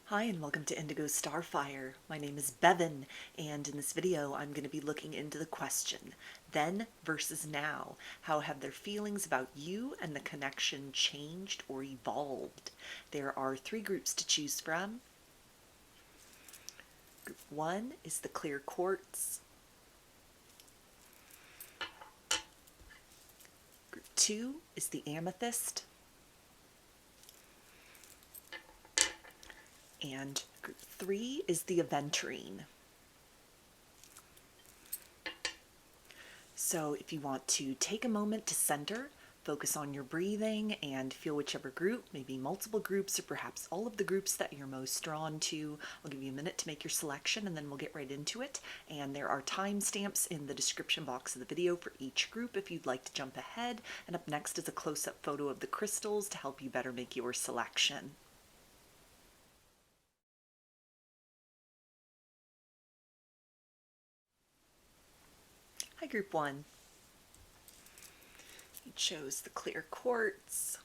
Hi and welcome to Indigo Starfire. My name is Bevin, and in this video I'm going to be looking into the question, then versus now. How have their feelings about you and the connection changed or evolved? There are three groups to choose from. Group 1 is the clear quartz. Group 2 is the amethyst. And group 3 is the aventurine. So if you want to take a moment to center, focus on your breathing and feel whichever group, maybe multiple groups or perhaps all of the groups that you're most drawn to. I'll give you a minute to make your selection and then we'll get right into it. And there are timestamps in the description box of the video for each group if you'd like to jump ahead. And up next is a close-up photo of the crystals to help you better make your selection. Hi, Group 1. You chose the clear quartz.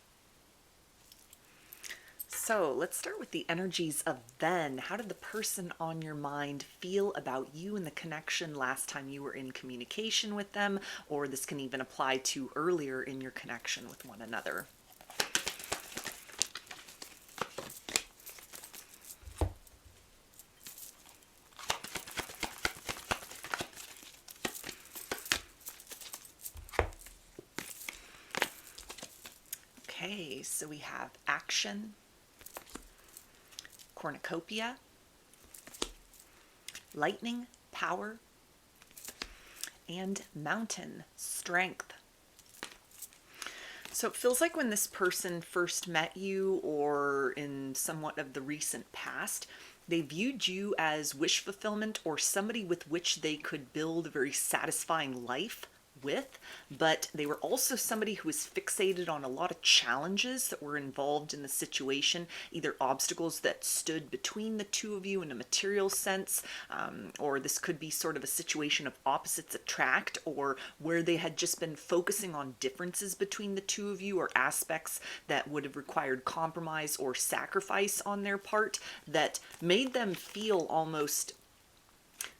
So let's start with the energies of then. How did the person on your mind feel about you and the connection last time you were in communication with them? Or this can even apply to earlier in your connection with one another. Okay, so we have action, cornucopia, lightning, power, and mountain, strength. So it feels like when this person first met you or in somewhat of the recent past, they viewed you as wish fulfillment or somebody with which they could build a very satisfying life with, but they were also somebody who was fixated on a lot of challenges that were involved in the situation, either obstacles that stood between the two of you in a material sense, or this could be sort of a situation of opposites attract, or where they had just been focusing on differences between the two of you or aspects that would have required compromise or sacrifice on their part that made them feel almost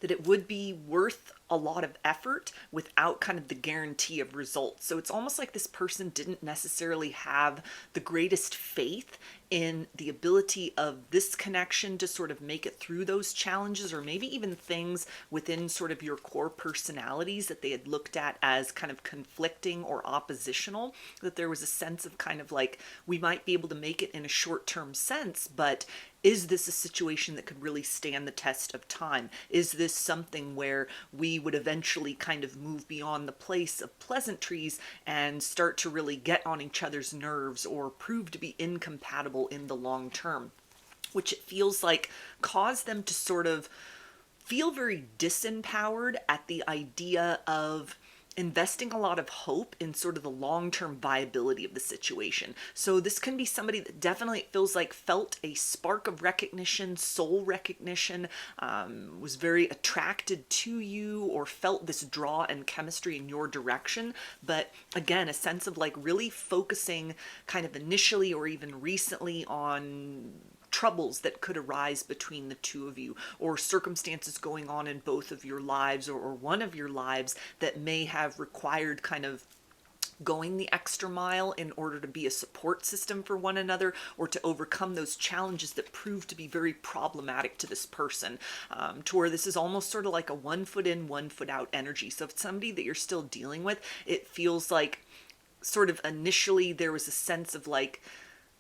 that it would be worth a lot of effort without kind of the guarantee of results. So it's almost like this person didn't necessarily have the greatest faith in the ability of this connection to sort of make it through those challenges, or maybe even things within sort of your core personalities that they had looked at as kind of conflicting or oppositional, that there was a sense of kind of like, we might be able to make it in a short-term sense, but is this a situation that could really stand the test of time? Is this something where we would eventually kind of move beyond the place of pleasantries and start to really get on each other's nerves or prove to be incompatible in the long term? Which it feels like caused them to sort of feel very disempowered at the idea of investing a lot of hope in sort of the long-term viability of the situation. So this can be somebody that definitely feels like felt a spark of recognition, soul recognition, was very attracted to you or felt this draw and chemistry in your direction. But again, a sense of like really focusing kind of initially or even recently on troubles that could arise between the two of you, or circumstances going on in both of your lives or one of your lives that may have required kind of going the extra mile in order to be a support system for one another or to overcome those challenges that proved to be very problematic to this person, to where this is almost sort of like a 1 foot in, 1 foot out energy. So if it's somebody that you're still dealing with, it feels like sort of initially there was a sense of like,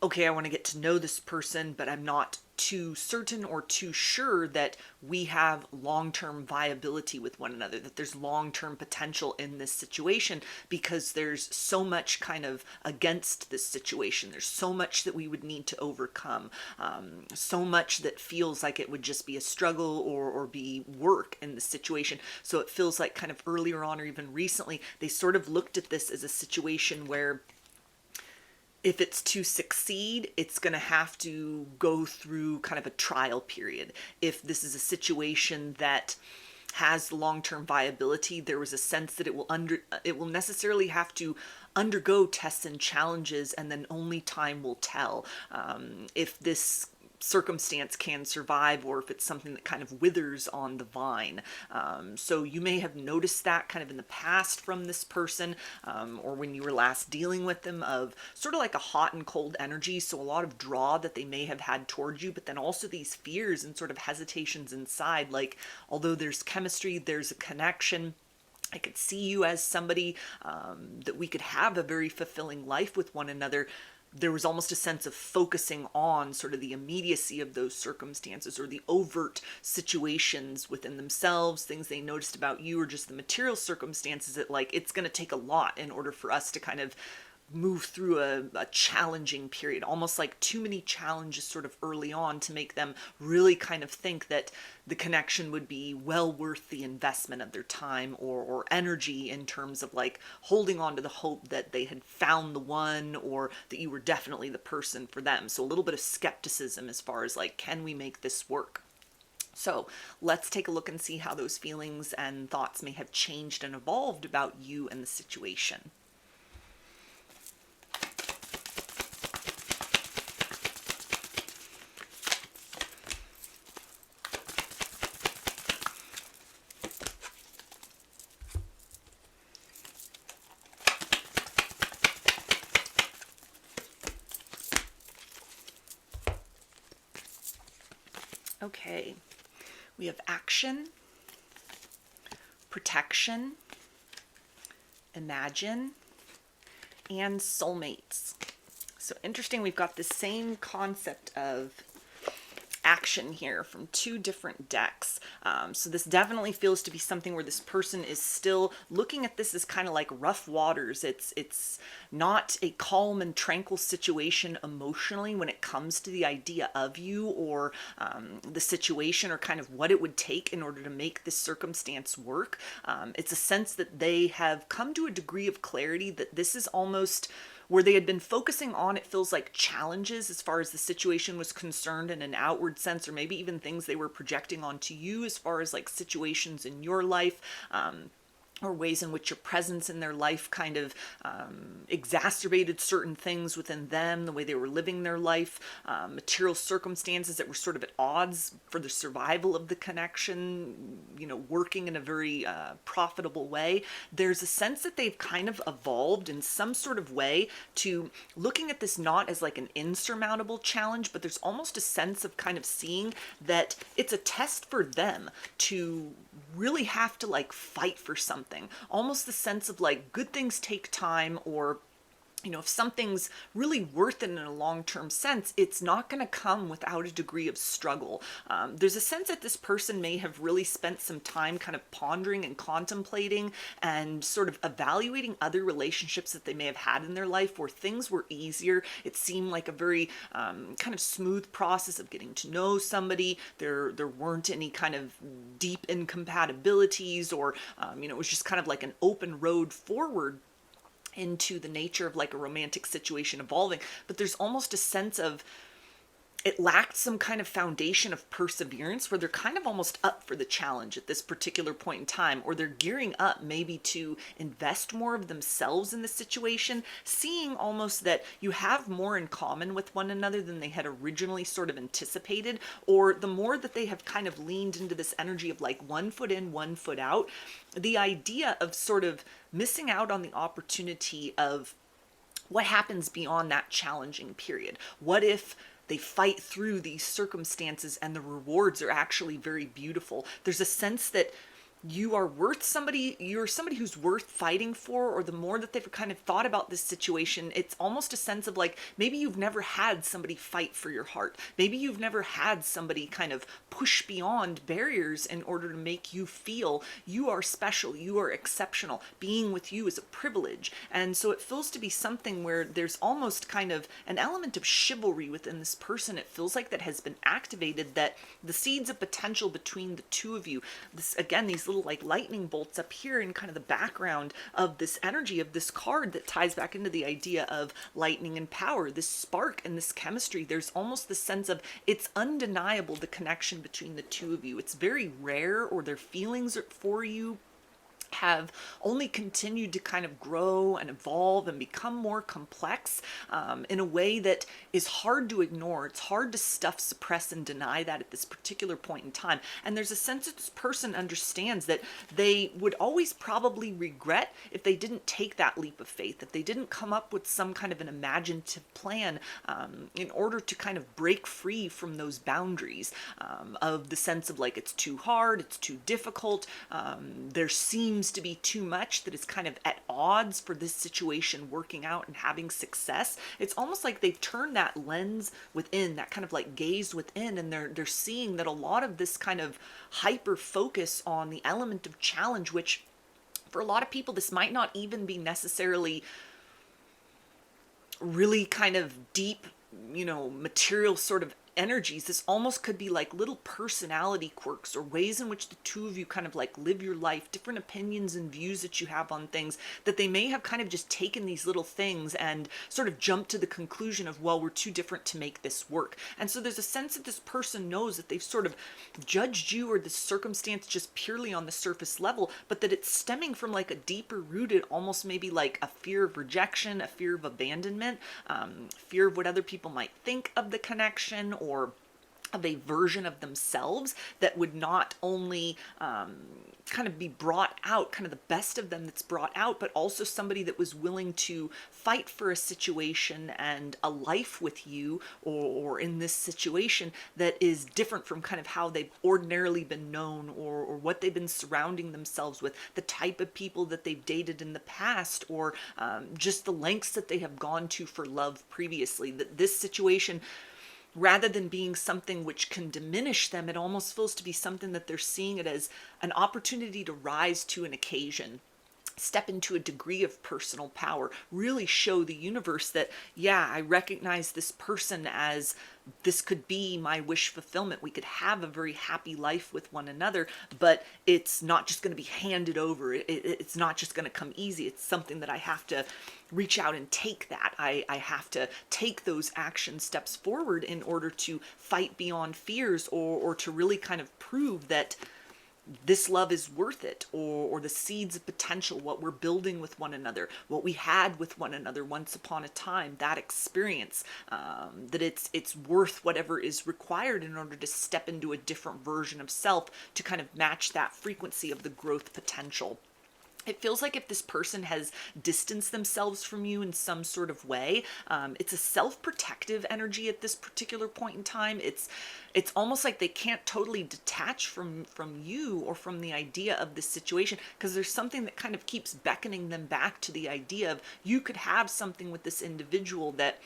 okay, I want to get to know this person, but I'm not too certain or too sure that we have long-term viability with one another, that there's long-term potential in this situation because there's so much kind of against this situation. There's so much that we would need to overcome, so much that feels like it would just be a struggle or be work in the situation. So it feels like kind of earlier on or even recently, they sort of looked at this as a situation where if it's to succeed, it's going to have to go through kind of a trial period. If this is a situation that has long-term viability, there was a sense that it will necessarily have to undergo tests and challenges, and then only time will tell if this circumstance can survive, or if it's something that kind of withers on the vine. So you may have noticed that kind of in the past from this person, or when you were last dealing with them, of sort of like a hot and cold energy. So a lot of draw that they may have had towards you, but then also these fears and sort of hesitations inside, like although there's chemistry, there's a connection. I could see you as somebody that we could have a very fulfilling life with one another. There was almost a sense of focusing on sort of the immediacy of those circumstances, or the overt situations within themselves, things they noticed about you, or just the material circumstances that, like, it's going to take a lot in order for us to kind of move through a challenging period, almost like too many challenges sort of early on to make them really kind of think that the connection would be well worth the investment of their time or energy, in terms of like holding on to the hope that they had found the one, or that you were definitely the person for them. So a little bit of skepticism as far as like, can we make this work? So let's take a look and see how those feelings and thoughts may have changed and evolved about you and the situation. Okay, we have action, protection, imagine, and soulmates. So interesting, we've got the same concept of action here from two different decks. So this definitely feels to be something where this person is still looking at this as kind of like rough waters. It's not a calm and tranquil situation emotionally when it comes to the idea of you, or the situation, or kind of what it would take in order to make this circumstance work. It's a sense that they have come to a degree of clarity that this is almost where they had been focusing on, it feels like, challenges as far as the situation was concerned in an outward sense, or maybe even things they were projecting onto you as far as like situations in your life, or ways in which your presence in their life kind of exacerbated certain things within them, the way they were living their life, material circumstances that were sort of at odds for the survival of the connection, you know, working in a very profitable way. There's a sense that they've kind of evolved in some sort of way to looking at this not as like an insurmountable challenge, but there's almost a sense of kind of seeing that it's a test for them to really have to like fight for something. Almost the sense of like, good things take time, or you know, if something's really worth it in a long-term sense, it's not going to come without a degree of struggle. There's a sense that this person may have really spent some time kind of pondering and contemplating and sort of evaluating other relationships that they may have had in their life where things were easier. It seemed like a very kind of smooth process of getting to know somebody. There weren't any kind of deep incompatibilities, or you know, it was just kind of like an open road forward into the nature of like a romantic situation evolving. But there's almost a sense of it lacked some kind of foundation of perseverance, where they're kind of almost up for the challenge at this particular point in time, or they're gearing up maybe to invest more of themselves in the situation, seeing almost that you have more in common with one another than they had originally sort of anticipated, or the more that they have kind of leaned into this energy of like 1 foot in, 1 foot out, the idea of sort of missing out on the opportunity of what happens beyond that challenging period. What if they fight through these circumstances and the rewards are actually very beautiful? There's a sense that you are worth somebody, you're somebody who's worth fighting for, or the more that they've kind of thought about this situation, it's almost a sense of like, maybe you've never had somebody fight for your heart. Maybe you've never had somebody kind of push beyond barriers in order to make you feel you are special, you are exceptional. Being with you is a privilege. And so it feels to be something where there's almost kind of an element of chivalry within this person. It feels like that has been activated, that the seeds of potential between the two of you, this again, these little like lightning bolts up here in kind of the background of this energy of this card that ties back into the idea of lightning and power, this spark and this chemistry. There's almost the sense of it's undeniable, the connection between the two of you. It's very rare, or their feelings for you have only continued to kind of grow and evolve and become more complex in a way that is hard to ignore. It's hard to stuff, suppress, and deny that at this particular point in time. And there's a sense that this person understands that they would always probably regret if they didn't take that leap of faith, if they didn't come up with some kind of an imaginative plan in order to kind of break free from those boundaries of the sense of like, it's too hard, it's too difficult, there seems to be too much that is kind of at odds for this situation working out and having success. It's almost like they've turned that lens within, that kind of like gaze within, and they're seeing that a lot of this kind of hyper focus on the element of challenge, which for a lot of people this might not even be necessarily really kind of deep, material sort of energies. This almost could be like little personality quirks or ways in which the two of you kind of like live your life, different opinions and views that you have on things, that they may have kind of just taken these little things and sort of jumped to the conclusion of, well, we're too different to make this work. And so there's a sense that this person knows that they've sort of judged you or this circumstance just purely on the surface level, but that it's stemming from like a deeper rooted, almost maybe like a fear of rejection, a fear of abandonment, fear of what other people might think of the connection, or of a version of themselves that would not only kind of be brought out, kind of the best of them that's brought out, but also somebody that was willing to fight for a situation and a life with you, or in this situation that is different from kind of how they've ordinarily been known, or what they've been surrounding themselves with, the type of people that they've dated in the past, or just the lengths that they have gone to for love previously. That this situation, rather than being something which can diminish them, it almost feels to be something that they're seeing it as an opportunity to rise to an occasion, step into a degree of personal power, really show the universe that, yeah, I recognize this person as this could be my wish fulfillment. We could have a very happy life with one another, but it's not just going to be handed over. It's not just going to come easy. It's something that I have to reach out and take that. I have to take those action steps forward in order to fight beyond fears, or to really kind of prove that this love is worth it, or the seeds of potential, what we're building with one another, what we had with one another once upon a time, that experience, that it's worth whatever is required in order to step into a different version of self to kind of match that frequency of the growth potential. It feels like if this person has distanced themselves from you in some sort of way, it's a self-protective energy at this particular point in time. It's almost like they can't totally detach from you or from the idea of this situation, because there's something that kind of keeps beckoning them back to the idea of, you could have something with this individual that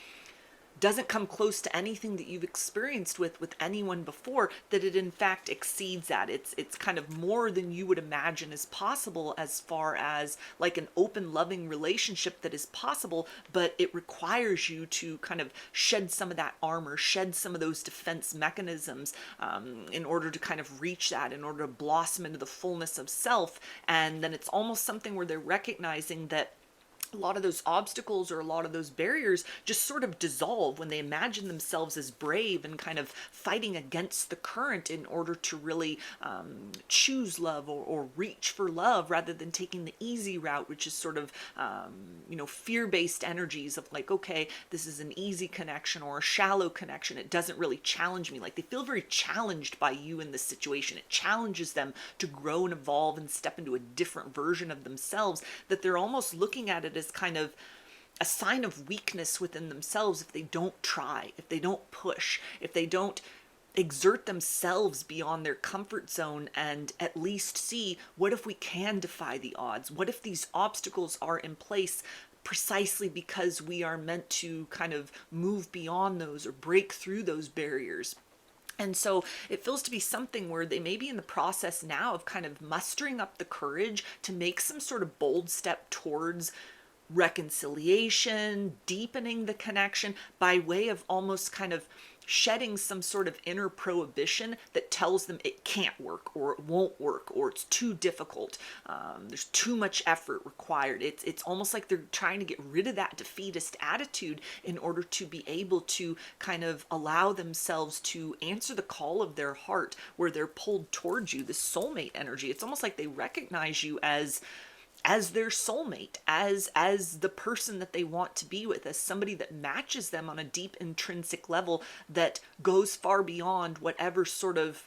doesn't come close to anything that you've experienced with anyone before, that it in fact exceeds that. It's kind of more than you would imagine is possible, as far as like an open, loving relationship that is possible, but it requires you to kind of shed some of that armor, shed some of those defense mechanisms, in order to kind of reach that, in order to blossom into the fullness of self. And then it's almost something where they're recognizing that a lot of those obstacles or a lot of those barriers just sort of dissolve when they imagine themselves as brave and kind of fighting against the current in order to really choose love, or reach for love, rather than taking the easy route, which is sort of fear-based energies of like, okay, this is an easy connection or a shallow connection, it doesn't really challenge me. Like, they feel very challenged by you in this situation. It challenges them to grow and evolve and step into a different version of themselves, that they're almost looking at it as kind of a sign of weakness within themselves if they don't try, if they don't push, if they don't exert themselves beyond their comfort zone and at least see, what if we can defy the odds? What if these obstacles are in place precisely because we are meant to kind of move beyond those or break through those barriers? And so it feels to be something where they may be in the process now of kind of mustering up the courage to make some sort of bold step towards reconciliation, deepening the connection, by way of almost kind of shedding some sort of inner prohibition that tells them it can't work, or it won't work, or it's too difficult. There's too much effort required. It's almost like they're trying to get rid of that defeatist attitude in order to be able to kind of allow themselves to answer the call of their heart, where they're pulled towards you, this soulmate energy. It's almost like they recognize you as their soulmate, as the person that they want to be with, as somebody that matches them on a deep intrinsic level that goes far beyond whatever sort of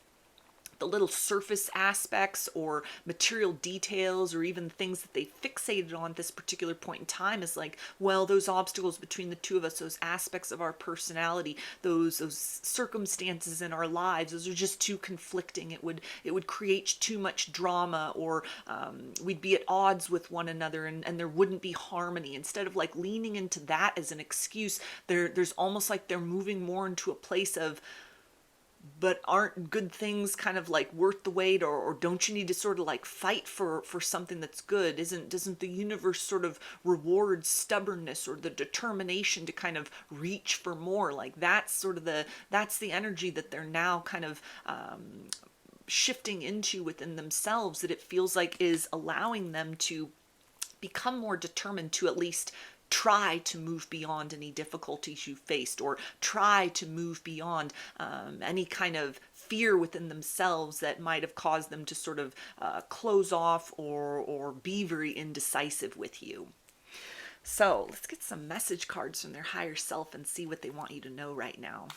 the little surface aspects or material details or even things that they fixated on at this particular point in time. Is like, well, those obstacles between the two of us, those aspects of our personality, those circumstances in our lives, those are just too conflicting. It would create too much drama, or we'd be at odds with one another, and there wouldn't be harmony. Instead of like leaning into that as an excuse, there's almost like they're moving more into a place of, but aren't good things kind of like worth the wait, or don't you need to sort of like fight for something that's good? Doesn't the universe sort of reward stubbornness or the determination to kind of reach for more? Like that's sort of that's the energy that they're now kind of shifting into within themselves, that it feels like is allowing them to become more determined to at least try to move beyond any difficulties you faced, or try to move beyond any kind of fear within themselves that might have caused them to sort of close off or be very indecisive with you. So let's get some message cards from their higher self and see what they want you to know right now.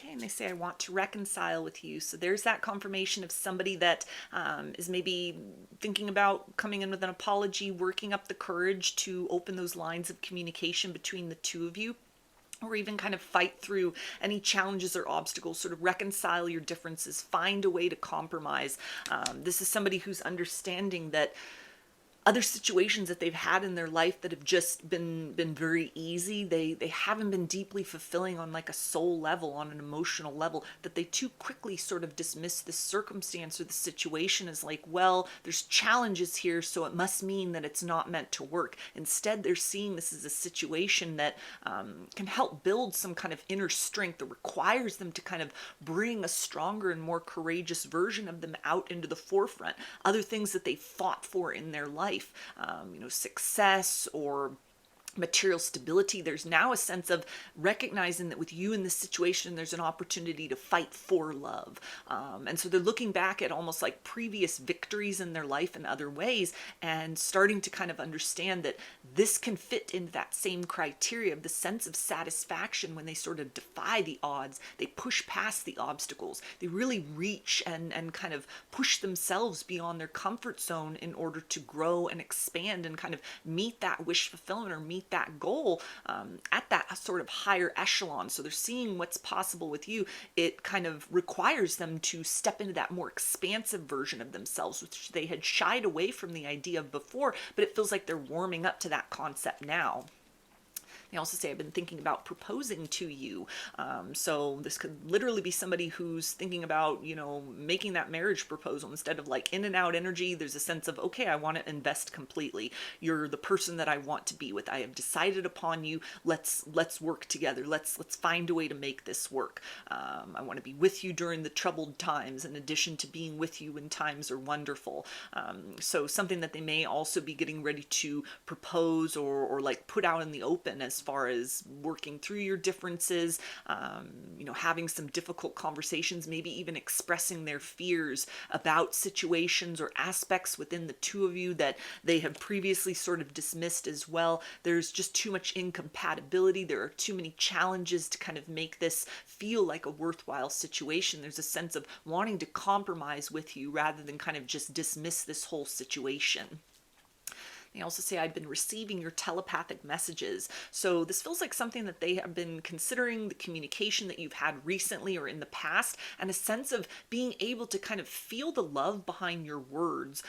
And they say, I want to reconcile with you. So there's that confirmation of somebody that is maybe thinking about coming in with an apology, working up the courage to open those lines of communication between the two of you, or even kind of fight through any challenges or obstacles, sort of reconcile your differences, find a way to compromise. This is somebody who's understanding that other situations that they've had in their life that have just been very easy, they haven't been deeply fulfilling on like a soul level, on an emotional level, that they too quickly sort of dismiss this circumstance or the situation as like, well, there's challenges here, so it must mean that it's not meant to work. Instead, they're seeing this as a situation that can help build some kind of inner strength, that requires them to kind of bring a stronger and more courageous version of them out into the forefront. Other things that they fought for in their life, success or material stability, there's now a sense of recognizing that with you in this situation, there's an opportunity to fight for love. And so they're looking back at almost like previous victories in their life in other ways, and starting to kind of understand that this can fit into that same criteria of the sense of satisfaction when they sort of defy the odds, they push past the obstacles, they really reach and kind of push themselves beyond their comfort zone in order to grow and expand and kind of meet that wish fulfillment or meet that goal at that sort of higher echelon. So they're seeing what's possible with you. It kind of requires them to step into that more expansive version of themselves, which they had shied away from the idea of before, but it feels like they're warming up to that concept now. They also say, I've been thinking about proposing to you. So this could literally be somebody who's thinking about, making that marriage proposal. Instead of like in and out energy, there's a sense of, okay, I want to invest completely. You're the person that I want to be with. I have decided upon you. Let's work together. Let's find a way to make this work. I want to be with you during the troubled times, in addition to being with you when times are wonderful. So something that they may also be getting ready to propose or like put out in the open as far as working through your differences, having some difficult conversations, maybe even expressing their fears about situations or aspects within the two of you that they have previously sort of dismissed as well. There's just too much incompatibility. There are too many challenges to kind of make this feel like a worthwhile situation. There's a sense of wanting to compromise with you rather than kind of just dismiss this whole situation. They They also say, I've been receiving your telepathic messages. So this feels like something that they have been considering, the communication that you've had recently or in the past, and a sense of being able to kind of feel the love behind your words,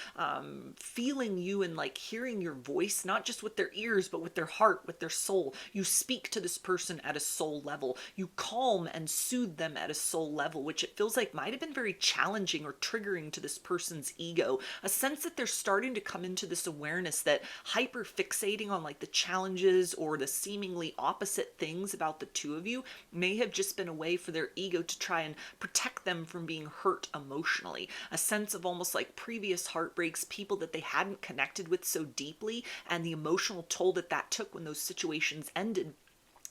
feeling you and like hearing your voice, not just with their ears, but with their heart, with their soul. You speak to this person at a soul level. You calm and soothe them at a soul level, which it feels like might have been very challenging or triggering to this person's ego. A sense that they're starting to come into this awareness that hyper fixating on like the challenges or the seemingly opposite things about the two of you may have just been a way for their ego to try and protect them from being hurt emotionally. A sense of almost like previous heartbreaks, people that they hadn't connected with so deeply, and the emotional toll that that took when those situations ended.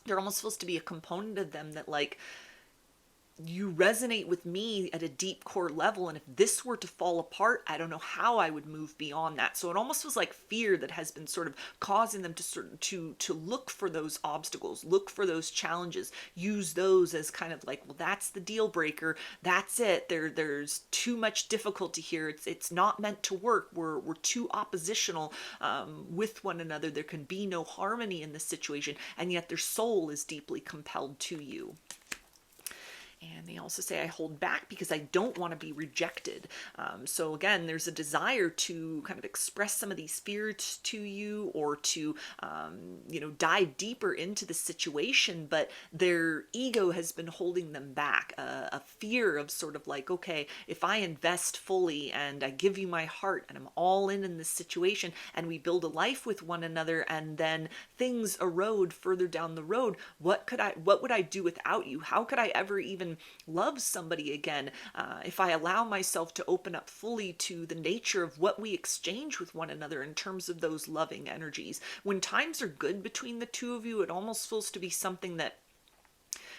There almost feels to be a component of them that like, you resonate with me at a deep core level, and if this were to fall apart, I don't know how I would move beyond that. So it almost feels like fear that has been sort of causing them to look for those obstacles, look for those challenges, use those as kind of like, well, that's the deal breaker, that's it, there's too much difficulty here, it's not meant to work, we're too oppositional with one another, there can be no harmony in this situation, and yet their soul is deeply compelled to you. And they also say, I hold back because I don't want to be rejected. So again, there's a desire to kind of express some of these fears to you, or to, dive deeper into the situation, but their ego has been holding them back. A fear of sort of like, okay, if I invest fully and I give you my heart and I'm all in this situation, and we build a life with one another, and then things erode further down the road, what would I do without you? How could I ever even love somebody again if I allow myself to open up fully to the nature of what we exchange with one another in terms of those loving energies? When times are good between the two of you, it almost feels to be something that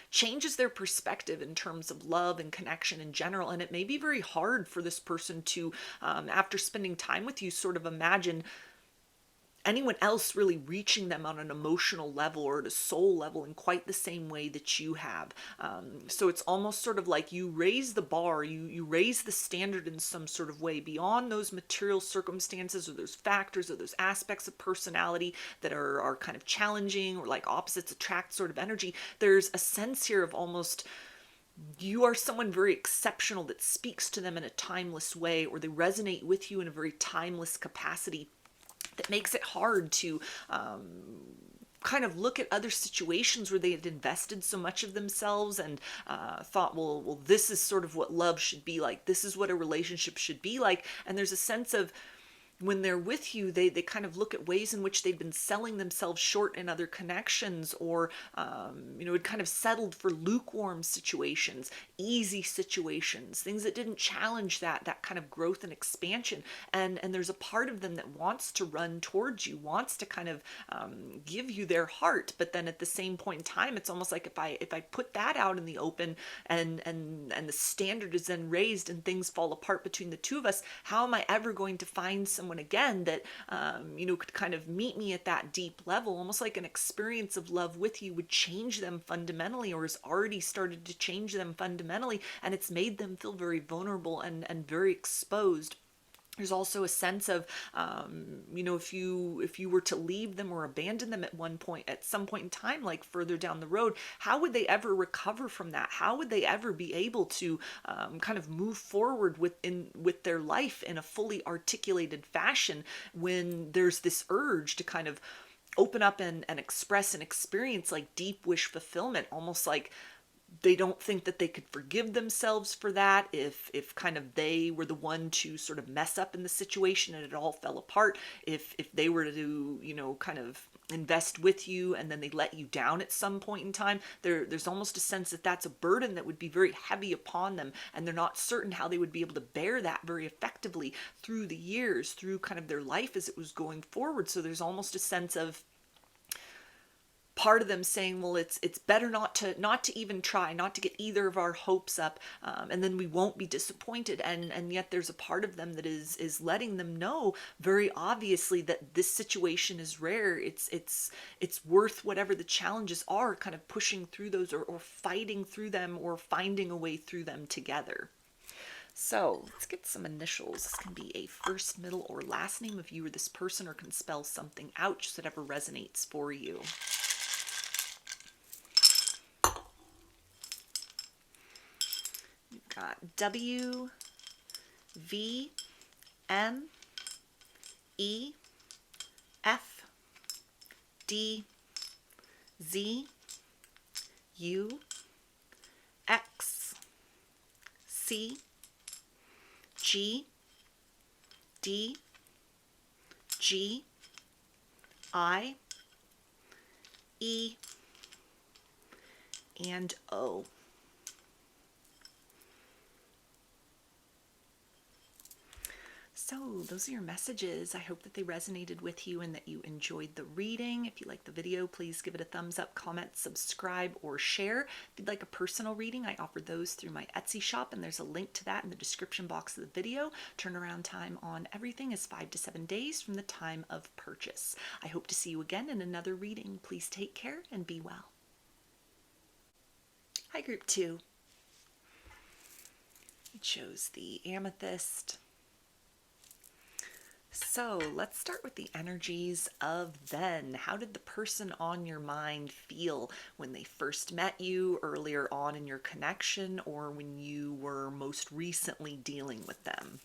changes their perspective in terms of love and connection in general. And it may be very hard for this person to, after spending time with you, sort of imagine anyone else really reaching them on an emotional level or at a soul level in quite the same way that you have. So it's almost sort of like you raise the bar, you raise the standard in some sort of way beyond those material circumstances or those factors or those aspects of personality that are kind of challenging, or like opposites attract sort of energy. There's a sense here of almost, you are someone very exceptional that speaks to them in a timeless way, or they resonate with you in a very timeless capacity that makes it hard to kind of look at other situations where they had invested so much of themselves and thought, well, this is sort of what love should be like. This is what a relationship should be like. And there's a sense of, when they're with you, they kind of look at ways in which they've been selling themselves short in other connections, or, had kind of settled for lukewarm situations, easy situations, things that didn't challenge that kind of growth and expansion. And there's a part of them that wants to run towards you, wants to kind of give you their heart. But then at the same point in time, it's almost like if I put that out in the open, and the standard is then raised and things fall apart between the two of us, how am I ever going to find someone again that could kind of meet me at that deep level? Almost like an experience of love with you would change them fundamentally, or has already started to change them fundamentally, and it's made them feel very vulnerable and very exposed. There's also a sense of, if you were to leave them or abandon them at some point in time, like further down the road, how would they ever recover from that? How would they ever be able to kind of move forward with their life in a fully articulated fashion when there's this urge to kind of open up and express and experience like deep wish fulfillment, almost like they don't think that they could forgive themselves for that if kind of they were the one to sort of mess up in the situation and it all fell apart, if they were to kind of invest with you and then they let you down at some point in time. There's almost a sense that that's a burden that would be very heavy upon them, and they're not certain how they would be able to bear that very effectively through the years, through kind of their life as it was going forward. So there's almost a sense of part of them saying, well, it's better not to even try, not to get either of our hopes up, and then we won't be disappointed. And yet there's a part of them that is letting them know very obviously that this situation is rare. It's worth whatever the challenges are, kind of pushing through those, or fighting through them, or finding a way through them together. So let's get some initials. This can be a first, middle, or last name of you or this person, or can spell something out, just whatever resonates for you. We've got W, V, M, E, F, D, Z, U, X, C, G, D, G, I, E, and O. So those are your messages. I hope that they resonated with you and that you enjoyed the reading. If you liked the video, please give it a thumbs up, comment, subscribe, or share. If you'd like a personal reading, I offer those through my Etsy shop, and there's a link to that in the description box of the video. Turnaround time on everything is 5 to 7 days from the time of purchase. I hope to see you again in another reading. Please take care and be well. Hi, Group 2. I chose the amethyst. So let's start with the energies of then. How did the person on your mind feel when they first met you, earlier on in your connection, or when you were most recently dealing with them?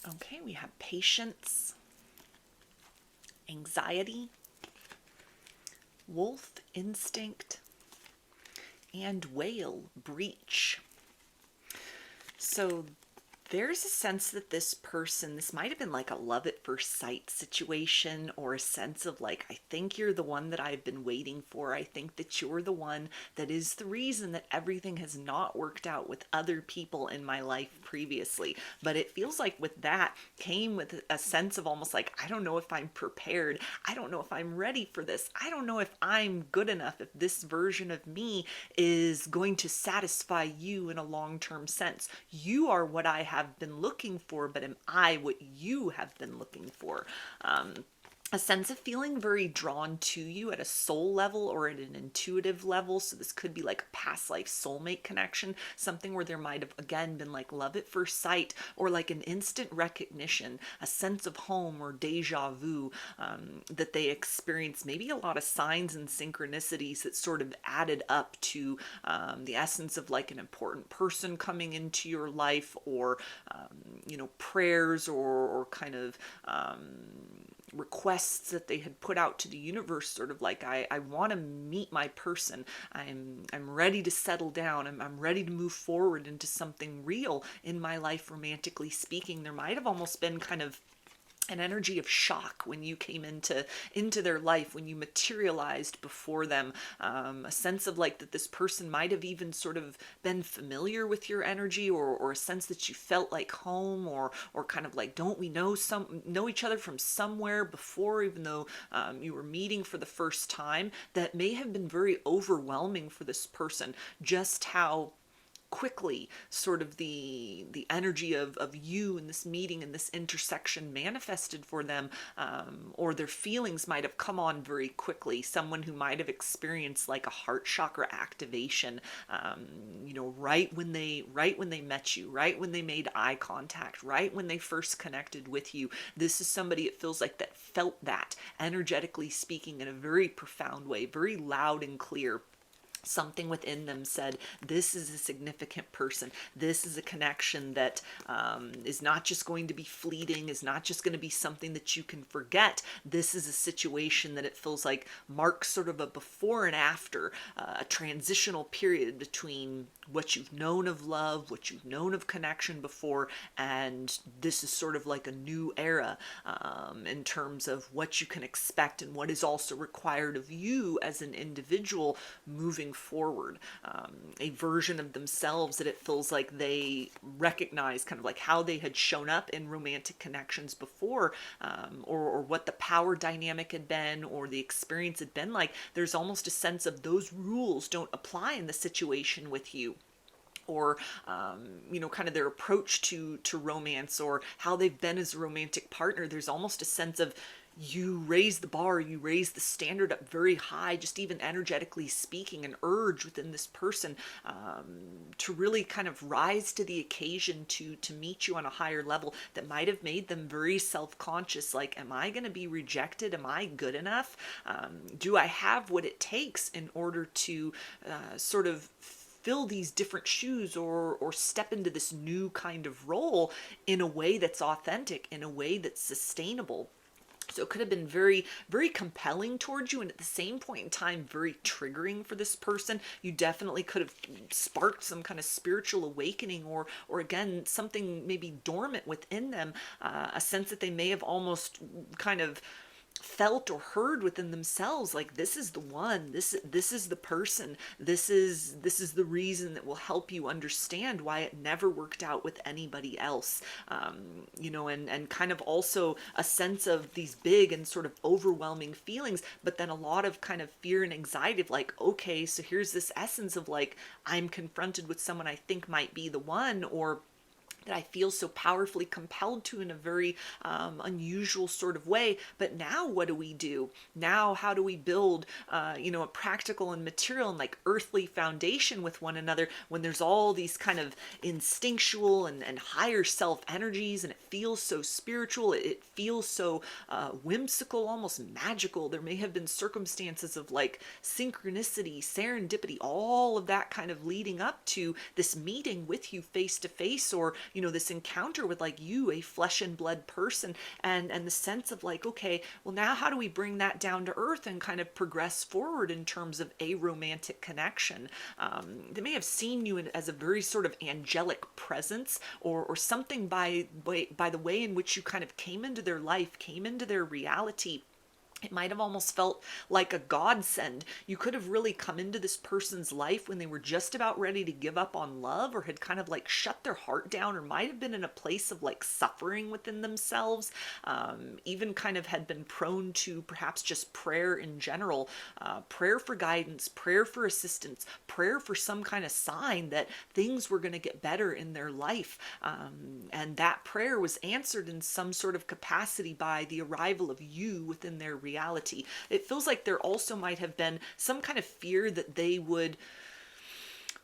Okay, we have patience, anxiety, wolf instinct, and whale breach. So there's a sense that this person, this might have been like a love at first sight situation, or a sense of like, I think you're the one that I've been waiting for. I think that you're the one that is the reason that everything has not worked out with other people in my life previously. But it feels like with that came with a sense of almost like, I don't know if I'm prepared. I don't know if I'm ready for this. I don't know if I'm good enough, if this version of me is going to satisfy you in a long-term sense. You are what I have been looking for, but am I what you have been looking for? A sense of feeling very drawn to you at a soul level or at an intuitive level. So this could be like a past life soulmate connection, something where there might have again been like love at first sight, or like an instant recognition, a sense of home or deja vu that they experience. Maybe a lot of signs and synchronicities that sort of added up to the essence of like an important person coming into your life, or prayers or kind of requests that they had put out to the universe, sort of like, I want to meet my person. I'm ready to settle down. I'm ready to move forward into something real in my life, romantically speaking. There might have almost been kind of an energy of shock when you came into their life, when you materialized before them, a sense of like that this person might have even sort of been familiar with your energy, or a sense that you felt like home, or kind of like, don't we know each other from somewhere before, even though you were meeting for the first time. That may have been very overwhelming for this person, just how quickly sort of the energy of you in this meeting and this intersection manifested for them, or their feelings might have come on very quickly. Someone who might have experienced like a heart chakra activation, right when they met you, right when they made eye contact, right when they first connected with you. This is somebody, it feels like, that felt that, energetically speaking, in a very profound way, very loud and clear. Something within them said, this is a significant person. This is a connection that is not just going to be fleeting, is not just going to be something that you can forget. This is a situation that it feels like marks sort of a before and after, a transitional period between what you've known of love, what you've known of connection before, and this is sort of like a new era in terms of what you can expect and what is also required of you as an individual moving moving forward, a version of themselves that it feels like they recognize kind of like how they had shown up in romantic connections before, or what the power dynamic had been, or the experience had been like. There's almost a sense of those rules don't apply in the situation with you, or kind of their approach to romance, or how they've been as a romantic partner. There's almost a sense of, you raise the bar, you raise the standard up very high, just even energetically speaking, an urge within this person to really kind of rise to the occasion, to meet you on a higher level, that might have made them very self-conscious, like, am I going to be rejected? Am I good enough? Do I have what it takes in order to sort of fill these different shoes, or step into this new kind of role in a way that's authentic, in a way that's sustainable? So it could have been very, very compelling towards you, and at the same point in time, very triggering for this person. You definitely could have sparked some kind of spiritual awakening, or again, something maybe dormant within them, a sense that they may have almost kind of felt or heard within themselves, like, this is the one, this is the person, this is the reason that will help you understand why it never worked out with anybody else. And kind of also a sense of these big and sort of overwhelming feelings, but then a lot of kind of fear and anxiety of like, okay, so here's this essence of like, I'm confronted with someone I think might be the one, or that I feel so powerfully compelled to in a very unusual sort of way. But now what do we do? Now how do we build, a practical and material and like earthly foundation with one another, when there's all these kind of instinctual and higher self energies, and it feels so spiritual, it feels so whimsical, almost magical. There may have been circumstances of like synchronicity, serendipity, all of that kind of leading up to this meeting with you face to face, or this encounter with like you, a flesh and blood person, and the sense of like, okay, well, now how do we bring that down to earth and kind of progress forward in terms of a romantic connection? They may have seen you as a very sort of angelic presence, or something by the way in which you kind of came into their life, came into their reality. It might have almost felt like a godsend. You could have really come into this person's life when they were just about ready to give up on love, or had kind of like shut their heart down, or might have been in a place of like suffering within themselves, even kind of had been prone to perhaps just prayer in general, prayer for guidance, prayer for assistance, prayer for some kind of sign that things were going to get better in their life. And that prayer was answered in some sort of capacity by the arrival of you within their reality. It feels like there also might have been some kind of fear that they would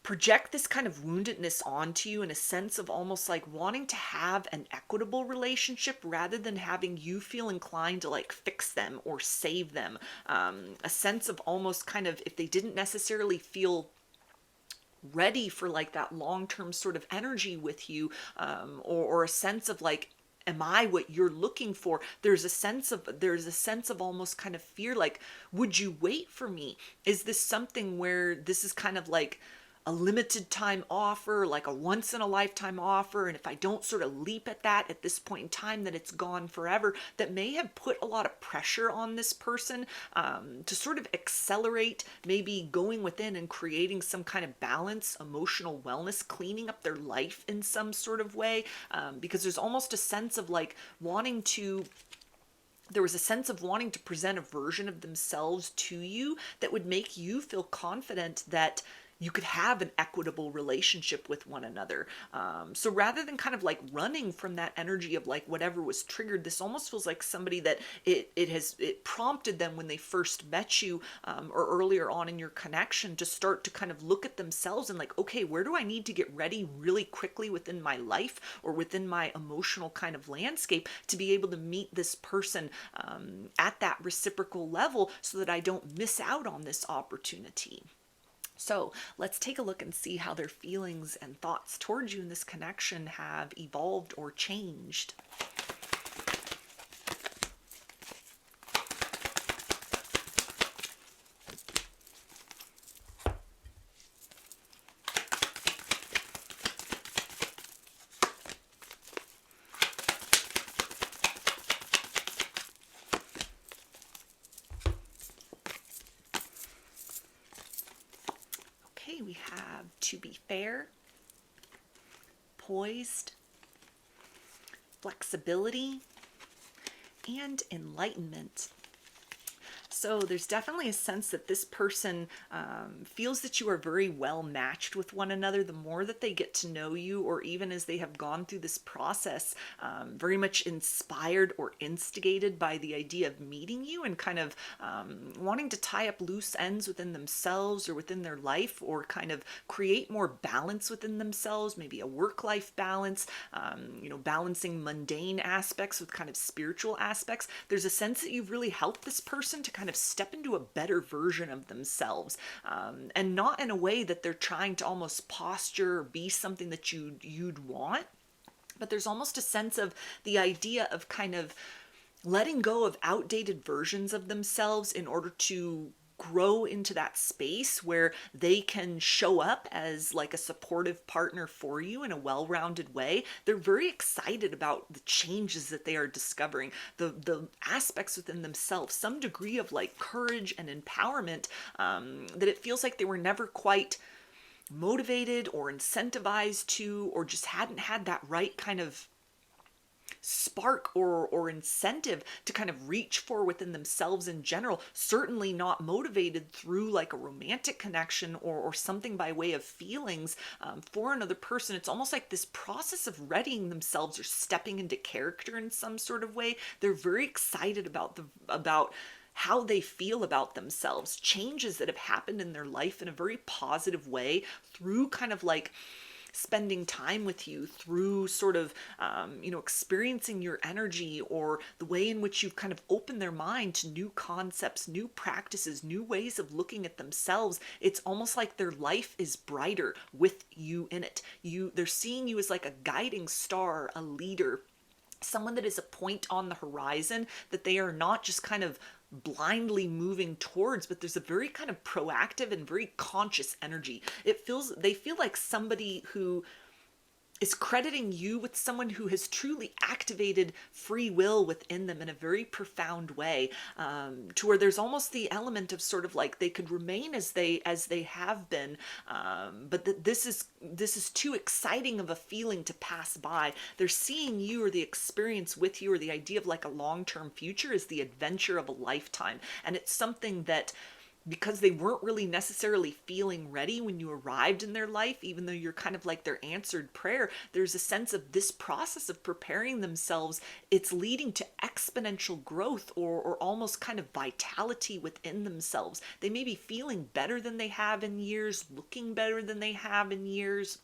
project this kind of woundedness onto you, in a sense of almost like wanting to have an equitable relationship, rather than having you feel inclined to like fix them or save them. A sense of almost kind of, if they didn't necessarily feel ready for like that long-term sort of energy with you, or a sense of like, am I what you're looking for? There's a sense of almost kind of fear, like, would you wait for me? Is this something where this is kind of like a limited time offer, like a once in a lifetime offer, and if I don't sort of leap at that at this point in time, that it's gone forever? That may have put a lot of pressure on this person to sort of accelerate maybe going within and creating some kind of balance, emotional wellness, cleaning up their life in some sort of way, because there's almost a sense of like there was a sense of wanting to present a version of themselves to you that would make you feel confident that you could have an equitable relationship with one another. So rather than kind of like running from that energy of like whatever was triggered, this almost feels like somebody that it prompted them when they first met you, or earlier on in your connection, to start to kind of look at themselves and like, okay, where do I need to get ready really quickly within my life or within my emotional kind of landscape to be able to meet this person at that reciprocal level, so that I don't miss out on this opportunity. So let's take a look and see how their feelings and thoughts towards you in this connection have evolved or changed. Okay, we have to be fair, poised, flexibility, and enlightenment. So there's definitely a sense that this person feels that you are very well matched with one another the more that they get to know you, or even as they have gone through this process, very much inspired or instigated by the idea of meeting you and kind of wanting to tie up loose ends within themselves or within their life, or kind of create more balance within themselves, maybe a work-life balance, balancing mundane aspects with kind of spiritual aspects. There's a sense that you've really helped this person to kind of step into a better version of themselves, and not in a way that they're trying to almost posture or be something that you'd want, but there's almost a sense of the idea of kind of letting go of outdated versions of themselves in order to grow into that space where they can show up as like a supportive partner for you in a well-rounded way. They're very excited about the changes that they are discovering, the aspects within themselves, some degree of like courage and empowerment, that it feels like they were never quite motivated or incentivized to, or just hadn't had that right kind of spark or incentive to kind of reach for within themselves in general. Certainly not motivated through like a romantic connection or something by way of feelings for another person. It's almost like this process of readying themselves or stepping into character in some sort of way. They're very excited about how they feel about themselves, changes that have happened in their life in a very positive way through kind of like spending time with you, through sort of, experiencing your energy, or the way in which you've kind of opened their mind to new concepts, new practices, new ways of looking at themselves. It's almost like their life is brighter with you in it. They're seeing you as like a guiding star, a leader, someone that is a point on the horizon that they are not just kind of blindly moving towards, but there's a very kind of proactive and very conscious energy. They feel like somebody who is crediting you with someone who has truly activated free will within them in a very profound way, to where there's almost the element of sort of like they could remain as they have been, but that this is too exciting of a feeling to pass by. They're seeing you, or the experience with you, or the idea of like a long-term future is the adventure of a lifetime, and it's something that, because they weren't really necessarily feeling ready when you arrived in their life, even though you're kind of like their answered prayer, there's a sense of this process of preparing themselves. It's leading to exponential growth, or almost kind of vitality within themselves. They may be feeling better than they have in years, looking better than they have in years,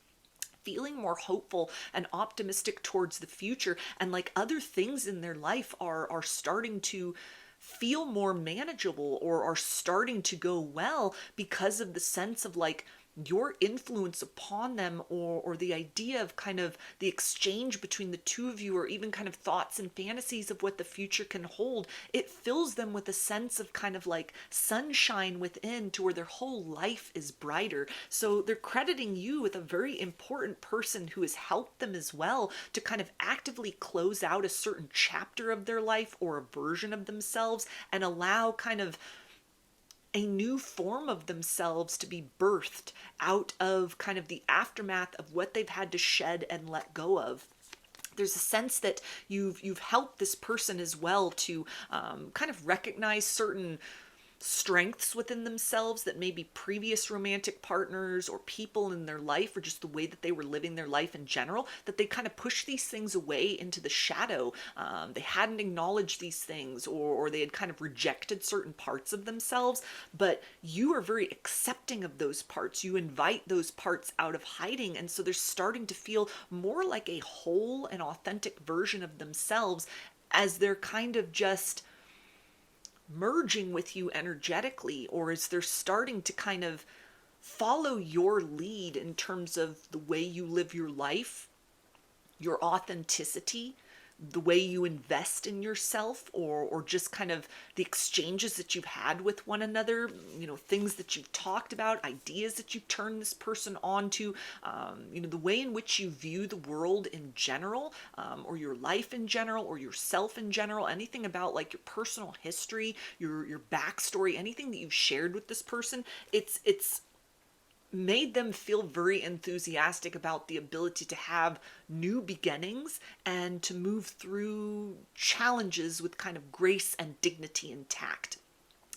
feeling more hopeful and optimistic towards the future. And like other things in their life are starting to feel more manageable, or are starting to go well, because of the sense of like your influence upon them, or the idea of kind of the exchange between the two of you, or even kind of thoughts and fantasies of what the future can hold. It fills them with a sense of kind of like sunshine within, to where their whole life is brighter. So they're crediting you with a very important person who has helped them as well to kind of actively close out a certain chapter of their life, or a version of themselves, and allow kind of a new form of themselves to be birthed out of kind of the aftermath of what they've had to shed and let go of. There's a sense that you've helped this person as well to kind of recognize certain strengths within themselves that maybe previous romantic partners or people in their life, or just the way that they were living their life in general, that they kind of push these things away into the shadow. They hadn't acknowledged these things, or they had kind of rejected certain parts of themselves, but you are very accepting of those parts. You invite those parts out of hiding, and so they're starting to feel more like a whole and authentic version of themselves, as they're kind of just merging with you energetically, or as they're starting to kind of follow your lead in terms of the way you live your life, your authenticity, the way you invest in yourself, or just kind of the exchanges that you've had with one another, things that you've talked about, ideas that you've turned this person on to, the way in which you view the world in general, or your life in general, or yourself in general, anything about like your personal history, your backstory, anything that you've shared with this person. It's made them feel very enthusiastic about the ability to have new beginnings and to move through challenges with kind of grace and dignity and tact.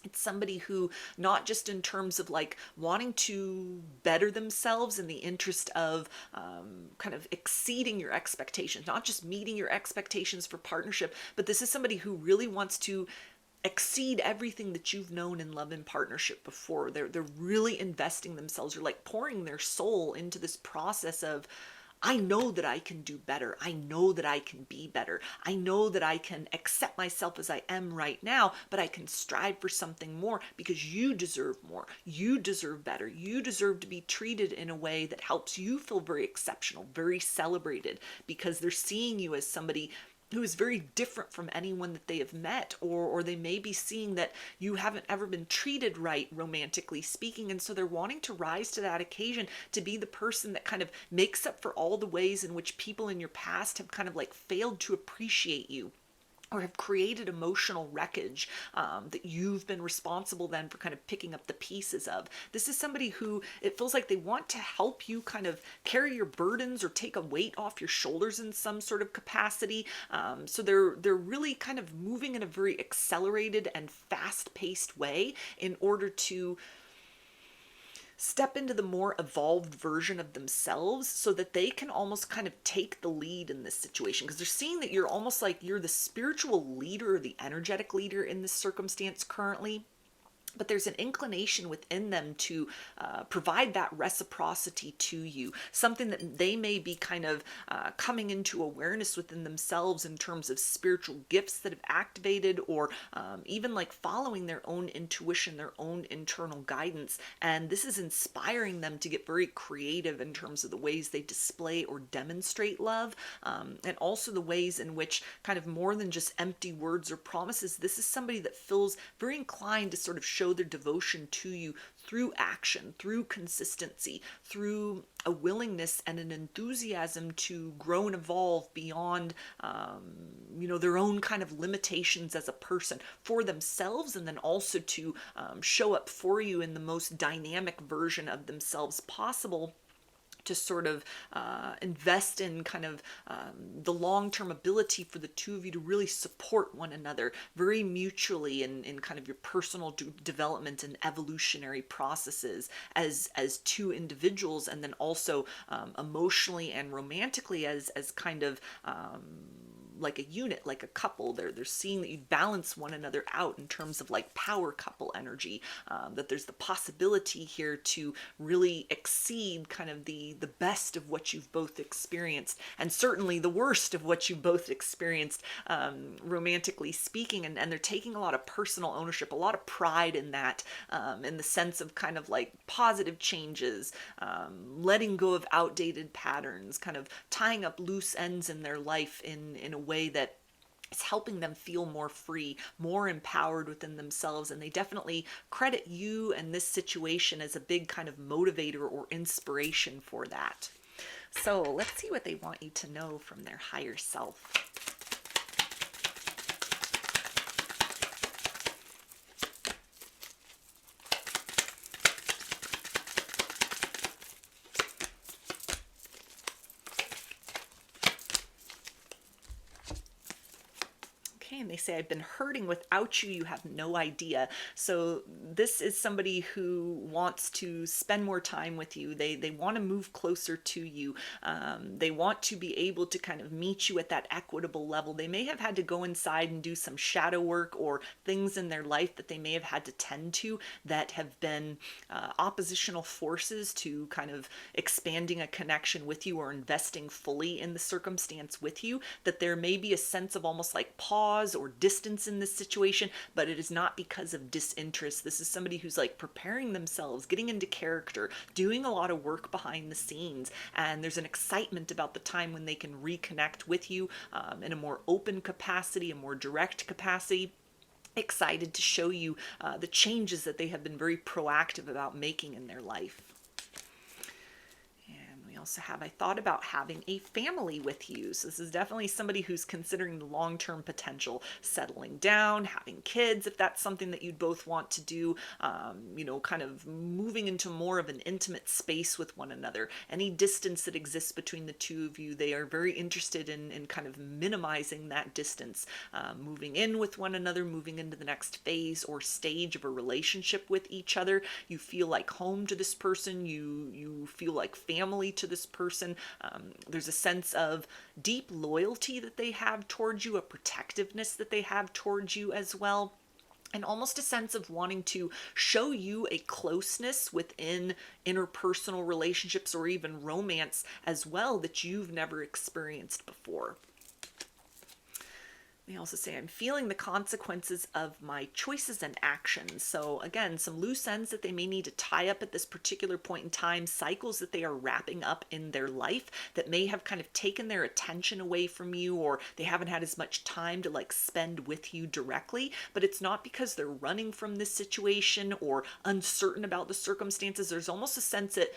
It's somebody who, not just in terms of like wanting to better themselves in the interest of kind of exceeding your expectations, not just meeting your expectations for partnership, but this is somebody who really wants to exceed everything that you've known in love and partnership before. They're really investing themselves. They're like pouring their soul into this process of, I know that I can do better. I know that I can be better. I know that I can accept myself as I am right now, but I can strive for something more because you deserve more. You deserve better. You deserve to be treated in a way that helps you feel very exceptional, very celebrated, because they're seeing you as somebody who is very different from anyone that they have met, or they may be seeing that you haven't ever been treated right, romantically speaking, and so they're wanting to rise to that occasion to be the person that kind of makes up for all the ways in which people in your past have kind of like failed to appreciate you, or have created emotional wreckage that you've been responsible then for kind of picking up the pieces of. This is somebody who it feels like they want to help you kind of carry your burdens or take a weight off your shoulders in some sort of capacity. So they're really kind of moving in a very accelerated and fast-paced way in order to step into the more evolved version of themselves so that they can almost kind of take the lead in this situation, because they're seeing that you're almost like you're the spiritual leader or the energetic leader in this circumstance currently. But there's an inclination within them to provide that reciprocity to you, something that they may be kind of coming into awareness within themselves in terms of spiritual gifts that have activated, or even like following their own intuition, their own internal guidance. And this is inspiring them to get very creative in terms of the ways they display or demonstrate love, and also the ways in which, kind of more than just empty words or promises, this is somebody that feels very inclined to sort of show their devotion to you through action, through consistency, through a willingness and an enthusiasm to grow and evolve beyond, their own kind of limitations as a person for themselves, and then also to show up for you in the most dynamic version of themselves possible, to sort of invest in kind of the long-term ability for the two of you to really support one another very mutually in kind of your personal development and evolutionary processes as two individuals, and then also emotionally and romantically as kind of like a unit, like a couple. They're seeing that you balance one another out in terms of like power couple energy, that there's the possibility here to really exceed kind of the best of what you've both experienced, and certainly the worst of what you both experienced, romantically speaking. And they're taking a lot of personal ownership, a lot of pride in that, in the sense of kind of like positive changes, letting go of outdated patterns, kind of tying up loose ends in their life in a way that it's helping them feel more free, more empowered within themselves. And they definitely credit you and this situation as a big kind of motivator or inspiration for that. So let's see what they want you to know from their higher self. And they say, I've been hurting without you. You have no idea. So this is somebody who wants to spend more time with you. They want to move closer to you. They want to be able to kind of meet you at that equitable level. They may have had to go inside and do some shadow work, or things in their life that they may have had to tend to that have been oppositional forces to kind of expanding a connection with you or investing fully in the circumstance with you, that there may be a sense of almost like pause or distance in this situation, but it is not because of disinterest. This is somebody who's like preparing themselves, getting into character, doing a lot of work behind the scenes, and there's an excitement about the time when they can reconnect with you in a more open capacity, a more direct capacity. Excited to show you the changes that they have been very proactive about making in their life. And we also have, I thought about having a family with you. So this is definitely somebody who's considering the long-term potential, settling down, having kids, if that's something that you'd both want to do, kind of moving into more of an intimate space with one another. Any distance that exists between the two of you, they are very interested in kind of minimizing that distance, moving in with one another, moving into the next phase or stage of a relationship with each other. You feel like home to this person. You feel like family to this person. There's a sense of deep loyalty that they have towards you, a protectiveness that they have towards you as well, and almost a sense of wanting to show you a closeness within interpersonal relationships or even romance as well that you've never experienced before. They also say, I'm feeling the consequences of my choices and actions. So again, some loose ends that they may need to tie up at this particular point in time, cycles that they are wrapping up in their life that may have kind of taken their attention away from you, or they haven't had as much time to like spend with you directly. But it's not because they're running from this situation or uncertain about the circumstances. There's almost a sense that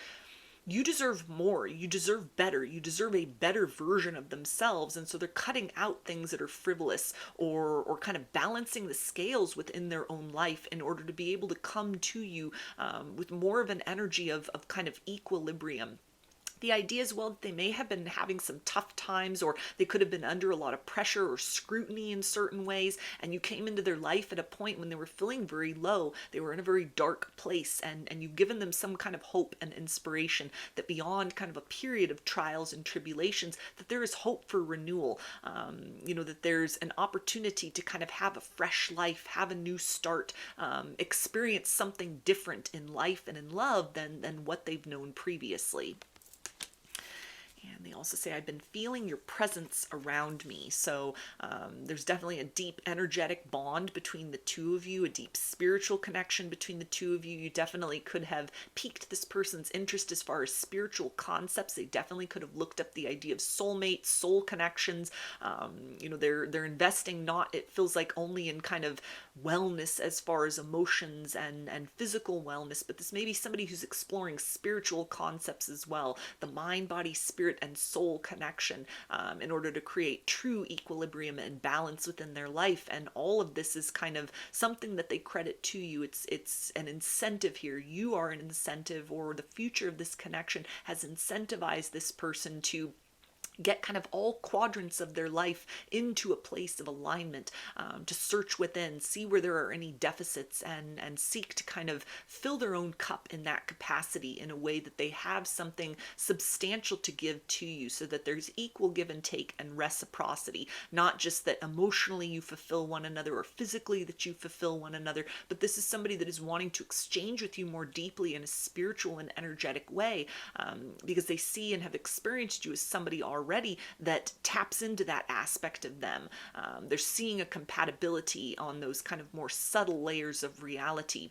you deserve more, you deserve better, you deserve a better version of themselves. And so they're cutting out things that are frivolous or kind of balancing the scales within their own life in order to be able to come to you with more of an energy of kind of equilibrium. The idea as well that they may have been having some tough times, or they could have been under a lot of pressure or scrutiny in certain ways, and you came into their life at a point when they were feeling very low, they were in a very dark place, and you've given them some kind of hope and inspiration that beyond kind of a period of trials and tribulations, that there is hope for renewal, that there's an opportunity to kind of have a fresh life, have a new start, experience something different in life and in love than what they've known previously. And they also say, I've been feeling your presence around me. So there's definitely a deep energetic bond between the two of you, a deep spiritual connection between the two of you. You definitely could have piqued this person's interest as far as spiritual concepts. They definitely could have looked up the idea of soulmates, soul connections. They're investing not, it feels like, only in kind of wellness as far as emotions and physical wellness, but this may be somebody who's exploring spiritual concepts as well, the mind, body, spirit, and soul connection in order to create true equilibrium and balance within their life. And all of this is kind of something that they credit to you. It's an incentive here. You are an incentive, or the future of this connection has incentivized this person to get kind of all quadrants of their life into a place of alignment, to search within, see where there are any deficits, and seek to kind of fill their own cup in that capacity in a way that they have something substantial to give to you, so that there's equal give and take and reciprocity, not just that emotionally you fulfill one another or physically that you fulfill one another, but this is somebody that is wanting to exchange with you more deeply in a spiritual and energetic way, because they see and have experienced you as somebody already that taps into that aspect of them. They're seeing a compatibility on those kind of more subtle layers of reality.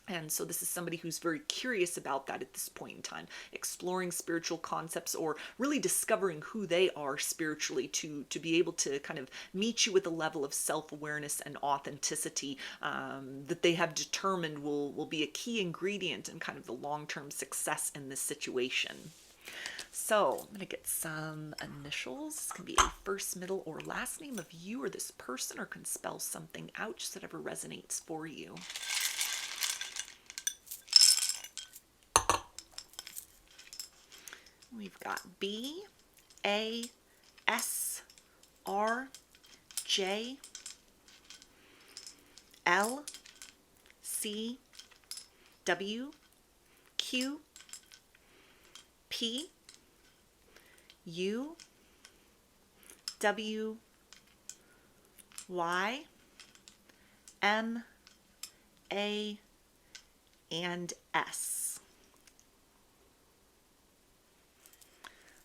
And so this is somebody who's very curious about that at this point in time, exploring spiritual concepts, or really discovering who they are spiritually to be able to kind of meet you with a level of self-awareness and authenticity that they have determined will be a key ingredient in kind of the long-term success in this situation. So I'm going to get some initials. It can be a first, middle, or last name of you or this person, or can spell something out, just whatever resonates for you. We've got B, A, S, R, J, L, C, W, Q, P, U, W, Y, M, A, and S.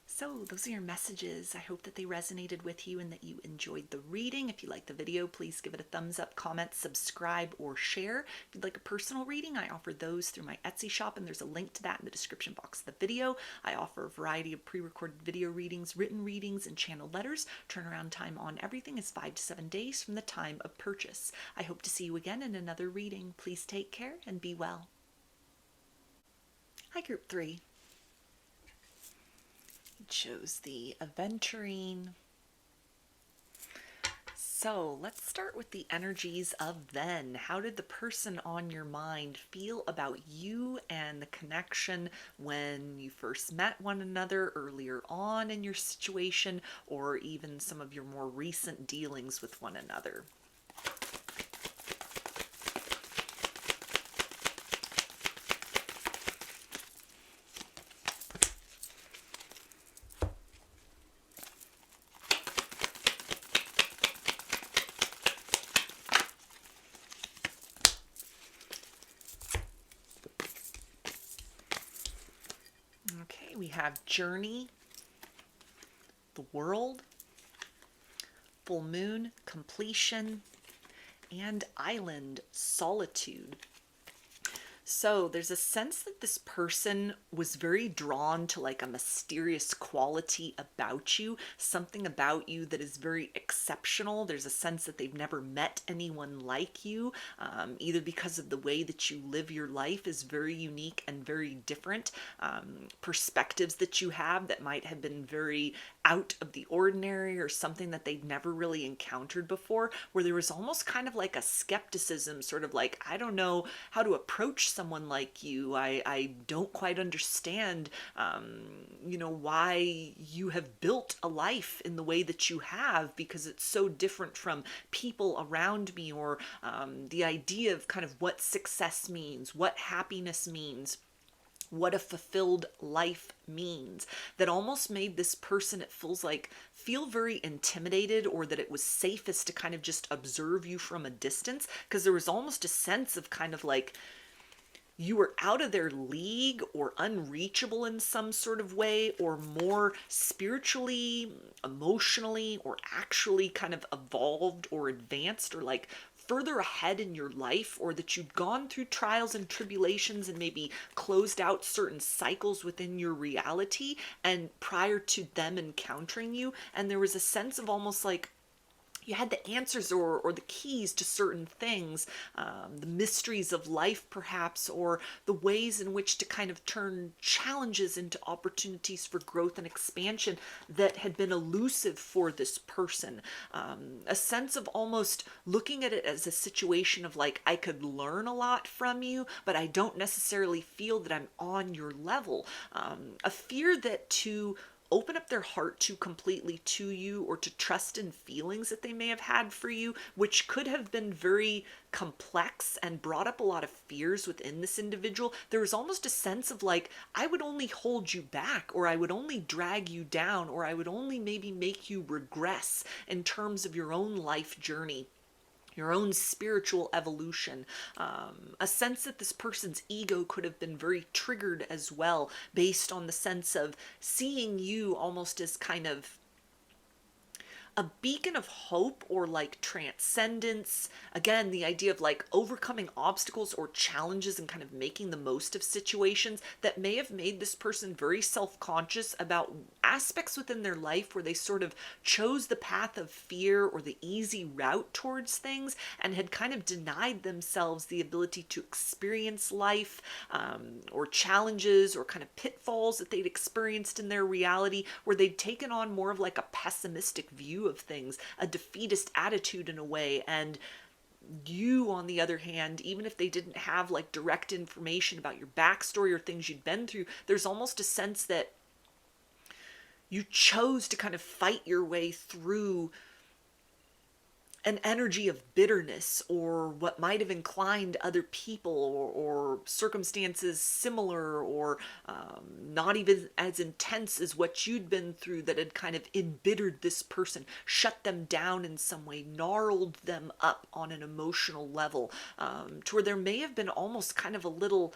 So those are your messages. I hope that they resonated with you and that you enjoyed the reading. If you liked the video, please give it a thumbs up, comment, subscribe, or share. If you'd like a personal reading, I offer those through my Etsy shop, and there's a link to that in the description box of the video. I offer a variety of pre-recorded video readings, written readings, and channel letters. Turnaround time on everything is 5 to 7 days from the time of purchase. I hope to see you again in another reading. Please take care and be well. Hi, Group 3. Chose the aventurine. So let's start with the energies of then. How did the person on your mind feel about you and the connection when you first met one another earlier on in your situation, or even some of your more recent dealings with one another? Okay, we have journey, the world, full moon, completion, and island, solitude. So there's a sense that this person was very drawn to like a mysterious quality about you, something about you that is very exceptional. There's a sense that they've never met anyone like you, either because of the way that you live your life is very unique and very different. Perspectives that you have that might have been very out of the ordinary, or something that they'd never really encountered before, where there was almost kind of like a skepticism, sort of like, I don't know how to approach someone like you. I don't quite understand, why you have built a life in the way that you have, because it's so different from people around me, or the idea of kind of what success means, what happiness means, what a fulfilled life means, that almost made this person, it feels like, feel very intimidated, or that it was safest to kind of just observe you from a distance, because there was almost a sense of kind of like you were out of their league, or unreachable in some sort of way, or more spiritually, emotionally, or actually kind of evolved or advanced, or like further ahead in your life, or that you've gone through trials and tribulations and maybe closed out certain cycles within your reality and prior to them encountering you. And there was a sense of almost like you had the answers, or the keys to certain things, the mysteries of life perhaps, or the ways in which to kind of turn challenges into opportunities for growth and expansion that had been elusive for this person. A sense of almost looking at it as a situation of like, I could learn a lot from you, but I don't necessarily feel that I'm on your level. A fear that to open up their heart too completely to you, or to trust in feelings that they may have had for you, which could have been very complex and brought up a lot of fears within this individual. There was almost a sense of like, I would only hold you back, or I would only drag you down, or I would only maybe make you regress in terms of your own life journey, your own spiritual evolution. A sense that this person's ego could have been very triggered as well, based on the sense of seeing you almost as kind of a beacon of hope, or like transcendence. Again, the idea of like overcoming obstacles or challenges and kind of making the most of situations that may have made this person very self-conscious about aspects within their life where they sort of chose the path of fear, or the easy route towards things, and had kind of denied themselves the ability to experience life, or challenges, or kind of pitfalls that they'd experienced in their reality, where they'd taken on more of like a pessimistic view of things, a defeatist attitude in a way. And you, on the other hand, even if they didn't have like direct information about your backstory or things you'd been through, there's almost a sense that you chose to kind of fight your way through an energy of bitterness, or what might have inclined other people, or circumstances similar, or not even as intense as what you'd been through, that had kind of embittered this person, shut them down in some way, gnarled them up on an emotional level, to where there may have been almost kind of a little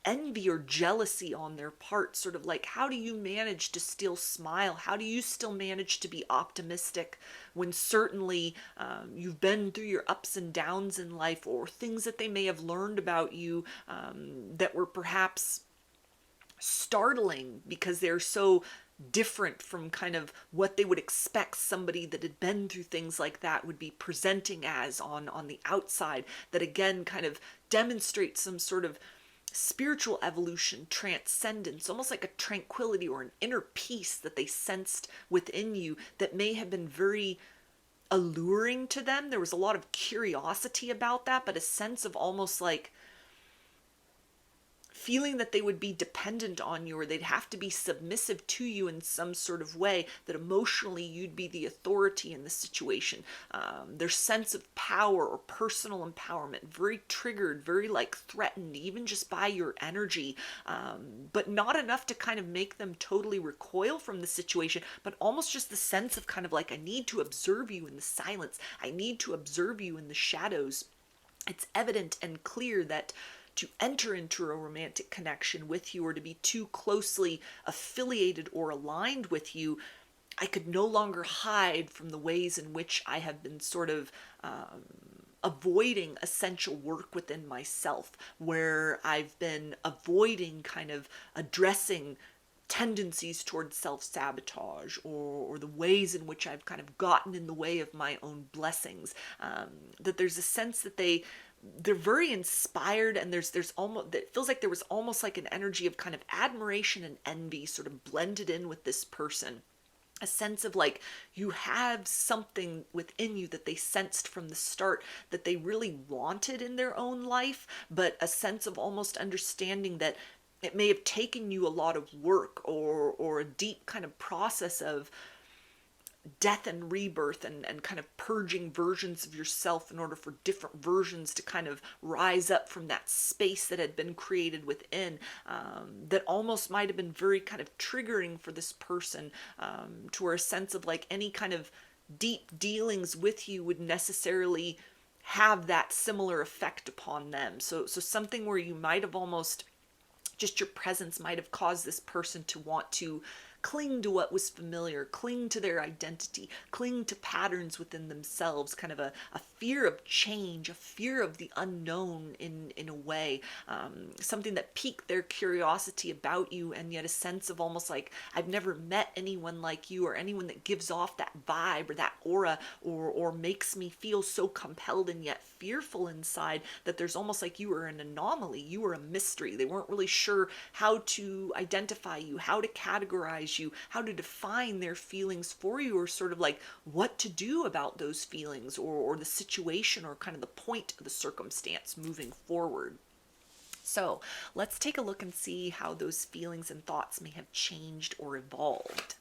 envy or jealousy on their part, sort of like, how do you manage to still smile? How do you still manage to be optimistic when certainly you've been through your ups and downs in life, or things that they may have learned about you that were perhaps startling because they're so different from kind of what they would expect somebody that had been through things like that would be presenting as on the outside, that again kind of demonstrates some sort of spiritual evolution, transcendence, almost like a tranquility or an inner peace that they sensed within you that may have been very alluring to them. There was a lot of curiosity about that, but a sense of almost like feeling that they would be dependent on you, or they'd have to be submissive to you in some sort of way, that emotionally you'd be the authority in the situation. Their sense of power or personal empowerment, very triggered, very like threatened, even just by your energy, but not enough to kind of make them totally recoil from the situation, but almost just the sense of kind of like, I need to observe you in the silence. I need to observe you in the shadows. It's evident and clear that to enter into a romantic connection with you, or to be too closely affiliated or aligned with you, I could no longer hide from the ways in which I have been sort of avoiding essential work within myself, where I've been avoiding kind of addressing tendencies towards self-sabotage, or the ways in which I've kind of gotten in the way of my own blessings. That there's a sense that they're very inspired, and there's almost, it feels like there was almost like an energy of kind of admiration and envy sort of blended in with this person. A sense of like, you have something within you that they sensed from the start that they really wanted in their own life, but a sense of almost understanding that it may have taken you a lot of work, or a deep kind of process of death and rebirth, and kind of purging versions of yourself in order for different versions to kind of rise up from that space that had been created within, that almost might have been very kind of triggering for this person, to where a sense of like any kind of deep dealings with you would necessarily have that similar effect upon them. So something where you might have almost, just your presence might have caused this person to want to cling to what was familiar, cling to their identity, cling to patterns within themselves, kind of a fear of change, a fear of the unknown in a way, something that piqued their curiosity about you, and yet a sense of almost like, I've never met anyone like you, or anyone that gives off that vibe or that aura, or makes me feel so compelled and yet fearful inside, that there's almost like you were an anomaly, you were a mystery. They weren't really sure how to identify you, how to categorize you, how to define their feelings for you, or sort of like what to do about those feelings, or the situation, or kind of the point of the circumstance moving forward. So let's take a look and see how those feelings and thoughts may have changed or evolved.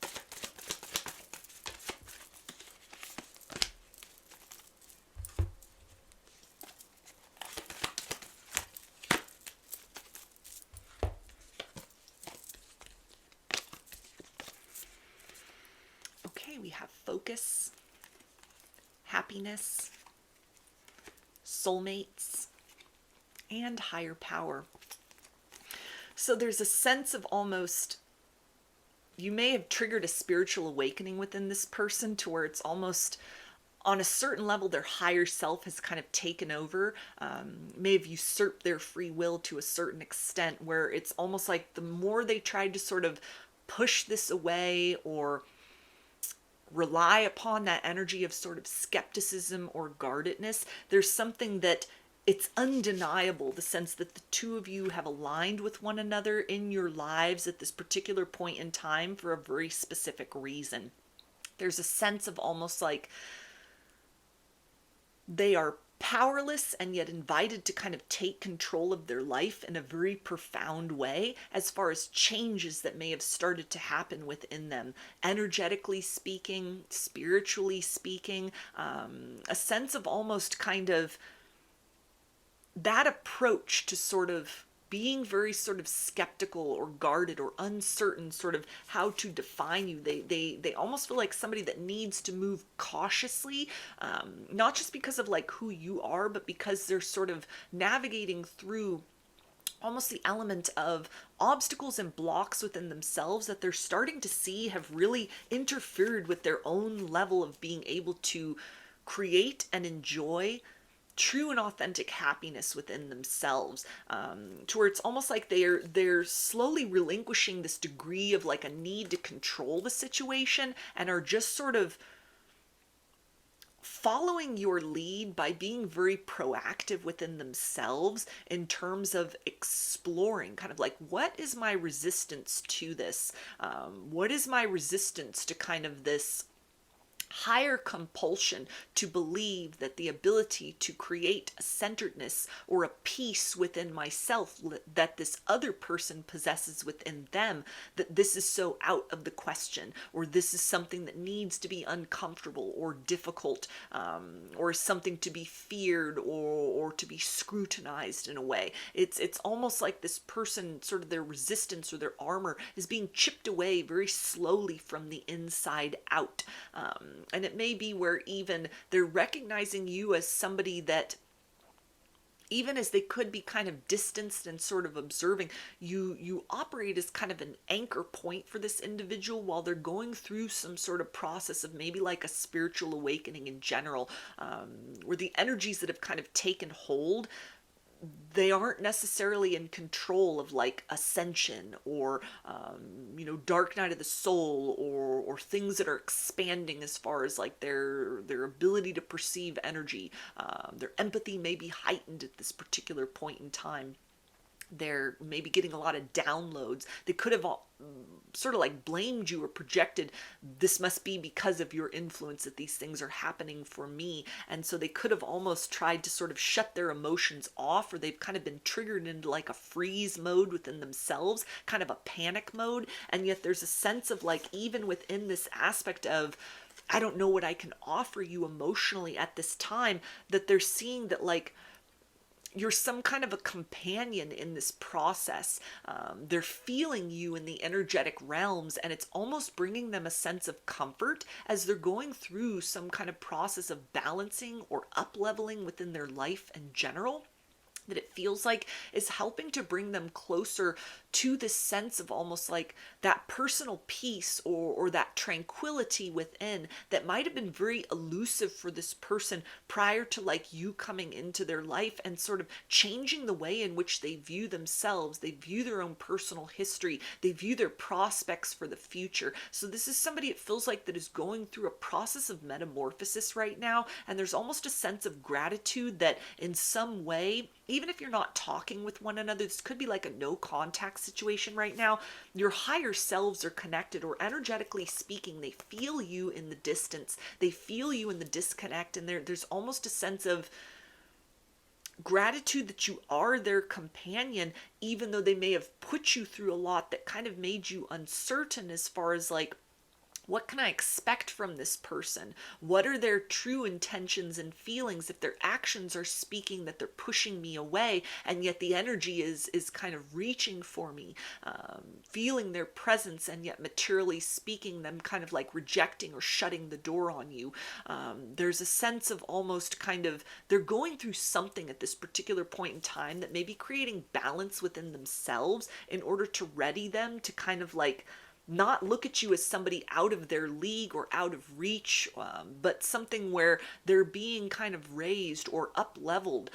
We have focus, happiness, soulmates, and higher power. So there's a sense of almost, you may have triggered a spiritual awakening within this person, to where it's almost on a certain level their higher self has kind of taken over, may have usurped their free will to a certain extent, where it's almost like the more they tried to sort of push this away, or rely upon that energy of sort of skepticism or guardedness, there's something that it's undeniable, the sense that the two of you have aligned with one another in your lives at this particular point in time for a very specific reason. There's a sense of almost like they are powerless and yet invited to kind of take control of their life in a very profound way, as far as changes that may have started to happen within them, energetically speaking, spiritually speaking, a sense of almost kind of that approach to sort of being very sort of skeptical or guarded or uncertain sort of how to define you. They almost feel like somebody that needs to move cautiously, not just because of like who you are, but because they're sort of navigating through almost the element of obstacles and blocks within themselves that they're starting to see have really interfered with their own level of being able to create and enjoy true and authentic happiness within themselves, to where it's almost like they're slowly relinquishing this degree of like a need to control the situation, and are just sort of following your lead by being very proactive within themselves in terms of exploring kind of like, what is my resistance to this? What is my resistance to kind of this higher compulsion to believe that the ability to create a centeredness or a peace within myself that this other person possesses within them, that this is so out of the question, or this is something that needs to be uncomfortable or difficult, or something to be feared, or to be scrutinized in a way. It's almost like this person, sort of their resistance or their armor is being chipped away very slowly from the inside out. And it may be where even they're recognizing you as somebody that, even as they could be kind of distanced and sort of observing, you operate as kind of an anchor point for this individual while they're going through some sort of process of maybe like a spiritual awakening in general, where the energies that have kind of taken hold, they aren't necessarily in control of like ascension or dark night of the soul, or things that are expanding as far as like their ability to perceive energy. Their empathy may be heightened at this particular point in time. They're maybe getting a lot of downloads. They could have sort of like blamed you or projected, this must be because of your influence that these things are happening for me. And so they could have almost tried to sort of shut their emotions off, or they've kind of been triggered into like a freeze mode within themselves, kind of a panic mode. And yet there's a sense of like, even within this aspect of, I don't know what I can offer you emotionally at this time, that they're seeing that like, you're some kind of a companion in this process. They're feeling you in the energetic realms, and it's almost bringing them a sense of comfort as they're going through some kind of process of balancing or up-leveling within their life in general, that it feels like is helping to bring them closer to this sense of almost like that personal peace, or that tranquility within, that might have been very elusive for this person prior to like you coming into their life and sort of changing the way in which they view themselves. They view their own personal history. They view their prospects for the future. So this is somebody, it feels like, that is going through a process of metamorphosis right now. And there's almost a sense of gratitude that in some way, even if you're not talking with one another, this could be like a no contact situation right now, your higher selves are connected, or energetically speaking, they feel you in the distance, they feel you in the disconnect, and there's almost a sense of gratitude that you are their companion, even though they may have put you through a lot that kind of made you uncertain as far as like, what can I expect from this person? What are their true intentions and feelings if their actions are speaking that they're pushing me away, and yet the energy is kind of reaching for me, feeling their presence, and yet materially speaking them kind of like rejecting or shutting the door on you. There's a sense of almost kind of, they're going through something at this particular point in time that may be creating balance within themselves in order to ready them to kind of like not look at you as somebody out of their league or out of reach, but something where they're being kind of raised or up-leveled.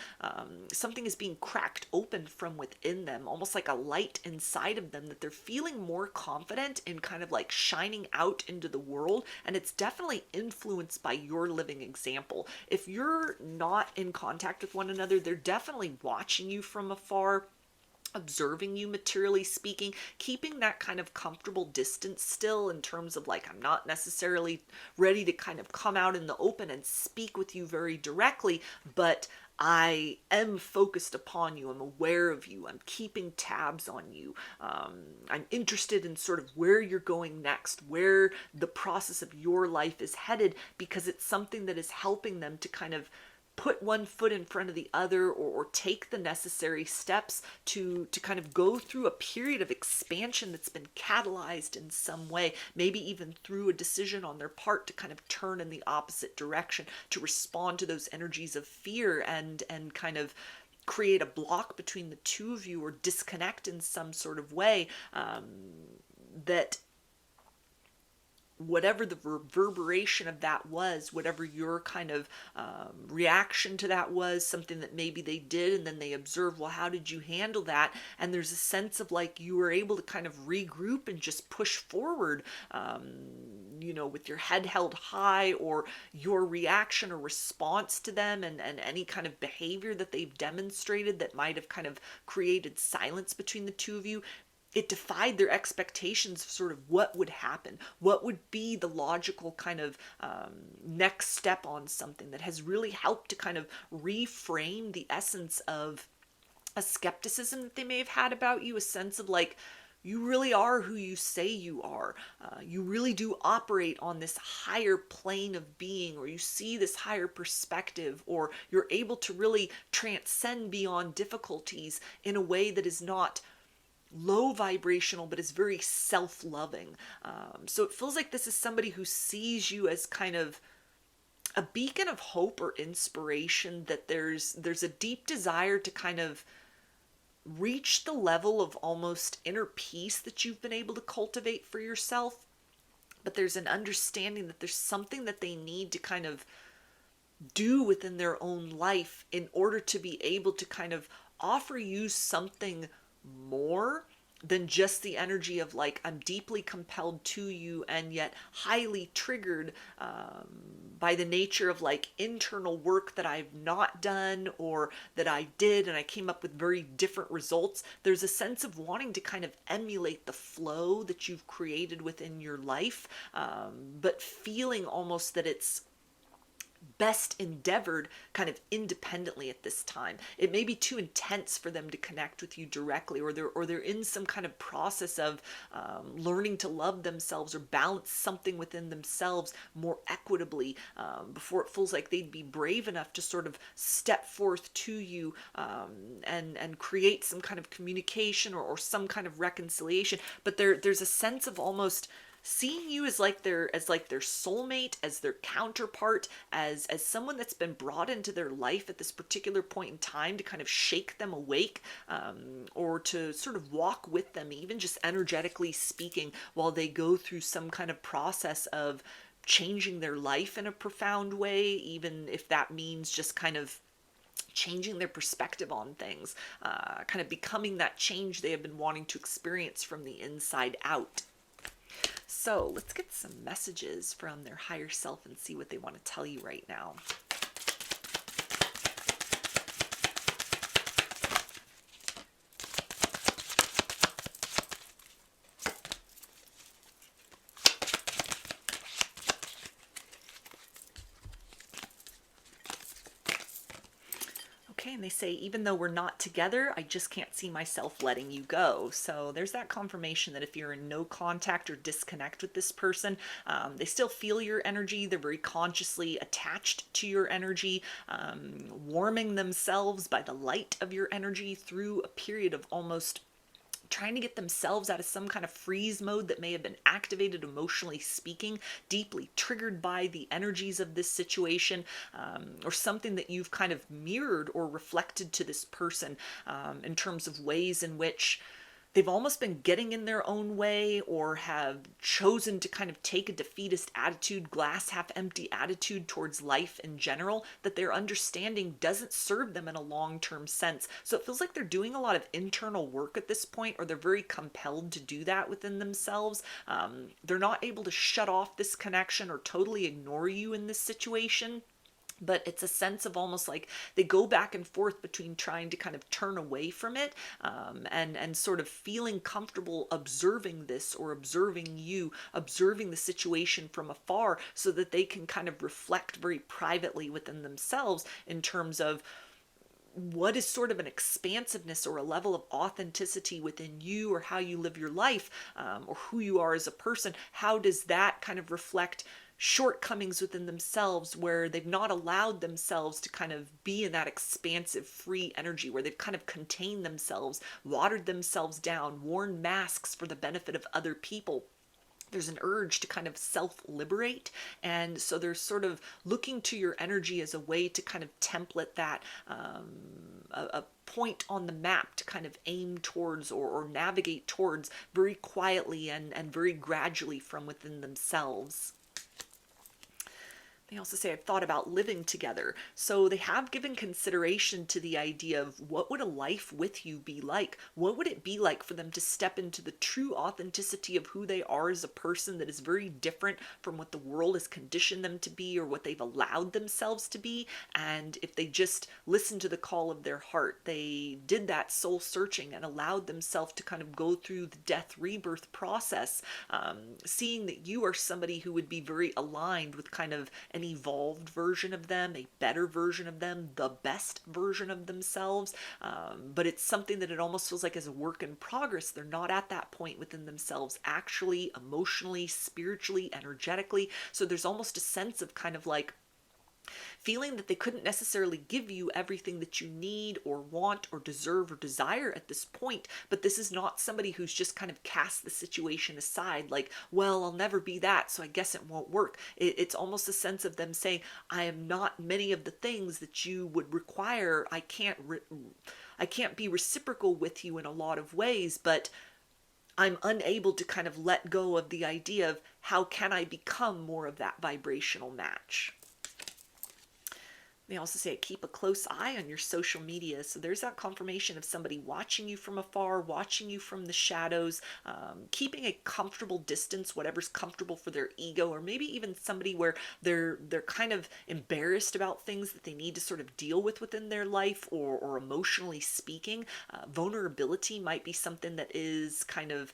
Something is being cracked open from within them, almost like a light inside of them, that they're feeling more confident in kind of like shining out into the world. And it's definitely influenced by your living example. If you're not in contact with one another, they're definitely watching you from afar, observing you materially speaking, keeping that kind of comfortable distance still, in terms of like, I'm not necessarily ready to kind of come out in the open and speak with you very directly, but I am focused upon you. I'm aware of you. I'm keeping tabs on you. I'm interested in sort of where you're going next, where the process of your life is headed, because it's something that is helping them to kind of put one foot in front of the other, or take the necessary steps to kind of go through a period of expansion that's been catalyzed in some way, maybe even through a decision on their part to kind of turn in the opposite direction, to respond to those energies of fear and kind of create a block between the two of you, or disconnect in some sort of way, that whatever the reverberation of that was, whatever your kind of reaction to that was, something that maybe they did, and then they observe, well, how did you handle that? And there's a sense of like you were able to kind of regroup and just push forward, with your head held high, or your reaction or response to them, and any kind of behavior that they've demonstrated that might have kind of created silence between the two of you. It defied their expectations of sort of what would happen, what would be the logical kind of next step on something, that has really helped to kind of reframe the essence of a skepticism that they may have had about you, a sense of like, you really are who you say you are. You really do operate on this higher plane of being, or you see this higher perspective, or you're able to really transcend beyond difficulties in a way that is not low vibrational, but is very self-loving. So it feels like this is somebody who sees you as kind of a beacon of hope or inspiration, that there's a deep desire to kind of reach the level of almost inner peace that you've been able to cultivate for yourself. But there's an understanding that there's something that they need to kind of do within their own life in order to be able to kind of offer you something more than just the energy of like, I'm deeply compelled to you, and yet highly triggered by the nature of like internal work that I've not done, or that I did and I came up with very different results. There's a sense of wanting to kind of emulate the flow that you've created within your life, but feeling almost that it's best endeavored kind of independently at this time. It may be too intense for them to connect with you directly, or they're in some kind of process of learning to love themselves or balance something within themselves more equitably, before it feels like they'd be brave enough to sort of step forth to you, and create some kind of communication, or some kind of reconciliation. But there's a sense of almost seeing you as like their soulmate, as their counterpart, as someone that's been brought into their life at this particular point in time to kind of shake them awake, or to sort of walk with them, even just energetically speaking, while they go through some kind of process of changing their life in a profound way, even if that means just kind of changing their perspective on things, kind of becoming that change they have been wanting to experience from the inside out. So let's get some messages from their higher self and see what they want to tell you right now. And they say, even though we're not together, I just can't see myself letting you go. So there's that confirmation that if you're in no contact or disconnect with this person, they still feel your energy. They're very consciously attached to your energy, warming themselves by the light of your energy through a period of almost trying to get themselves out of some kind of freeze mode that may have been activated emotionally speaking, deeply triggered by the energies of this situation, or something that you've kind of mirrored or reflected to this person, in terms of ways in which they've almost been getting in their own way, or have chosen to kind of take a defeatist attitude, glass half empty attitude towards life in general, that their understanding doesn't serve them in a long-term sense. So it feels like they're doing a lot of internal work at this point, or they're very compelled to do that within themselves. They're not able to shut off this connection or totally ignore you in this situation. But it's a sense of almost like they go back and forth between trying to kind of turn away from it, and sort of feeling comfortable observing this, or observing you, observing the situation from afar, so that they can kind of reflect very privately within themselves in terms of what is sort of an expansiveness or a level of authenticity within you, or how you live your life, or who you are as a person. How does that kind of reflect shortcomings within themselves, where they've not allowed themselves to kind of be in that expansive, free energy, where they've kind of contained themselves, watered themselves down, worn masks for the benefit of other people, there's an urge to kind of self-liberate. And so they're sort of looking to your energy as a way to kind of template that, a point on the map to kind of aim towards or navigate towards very quietly and very gradually from within themselves. They also say, I've thought about living together. So they have given consideration to the idea of what would a life with you be like? What would it be like for them to step into the true authenticity of who they are as a person that is very different from what the world has conditioned them to be or what they've allowed themselves to be? And if they just listened to the call of their heart, they did that soul searching and allowed themselves to kind of go through the death rebirth process, seeing that you are somebody who would be very aligned with kind of an evolved version of them, a better version of them, the best version of themselves. But it's something that it almost feels like is a work in progress. They're not at that point within themselves, actually, emotionally, spiritually, energetically. So there's almost a sense of kind of like feeling that they couldn't necessarily give you everything that you need or want or deserve or desire at this point. But this is not somebody who's just kind of cast the situation aside, like, well, I'll never be that, so I guess it won't work. It's almost a sense of them saying, I am not many of the things that you would require. I can't be reciprocal with you in a lot of ways, but I'm unable to kind of let go of the idea of how can I become more of that vibrational match. They also say keep a close eye on your social media. So there's that confirmation of somebody watching you from afar, watching you from the shadows, keeping a comfortable distance, whatever's comfortable for their ego, or maybe even somebody where they're kind of embarrassed about things that they need to sort of deal with within their life, or emotionally speaking. Vulnerability might be something that is kind of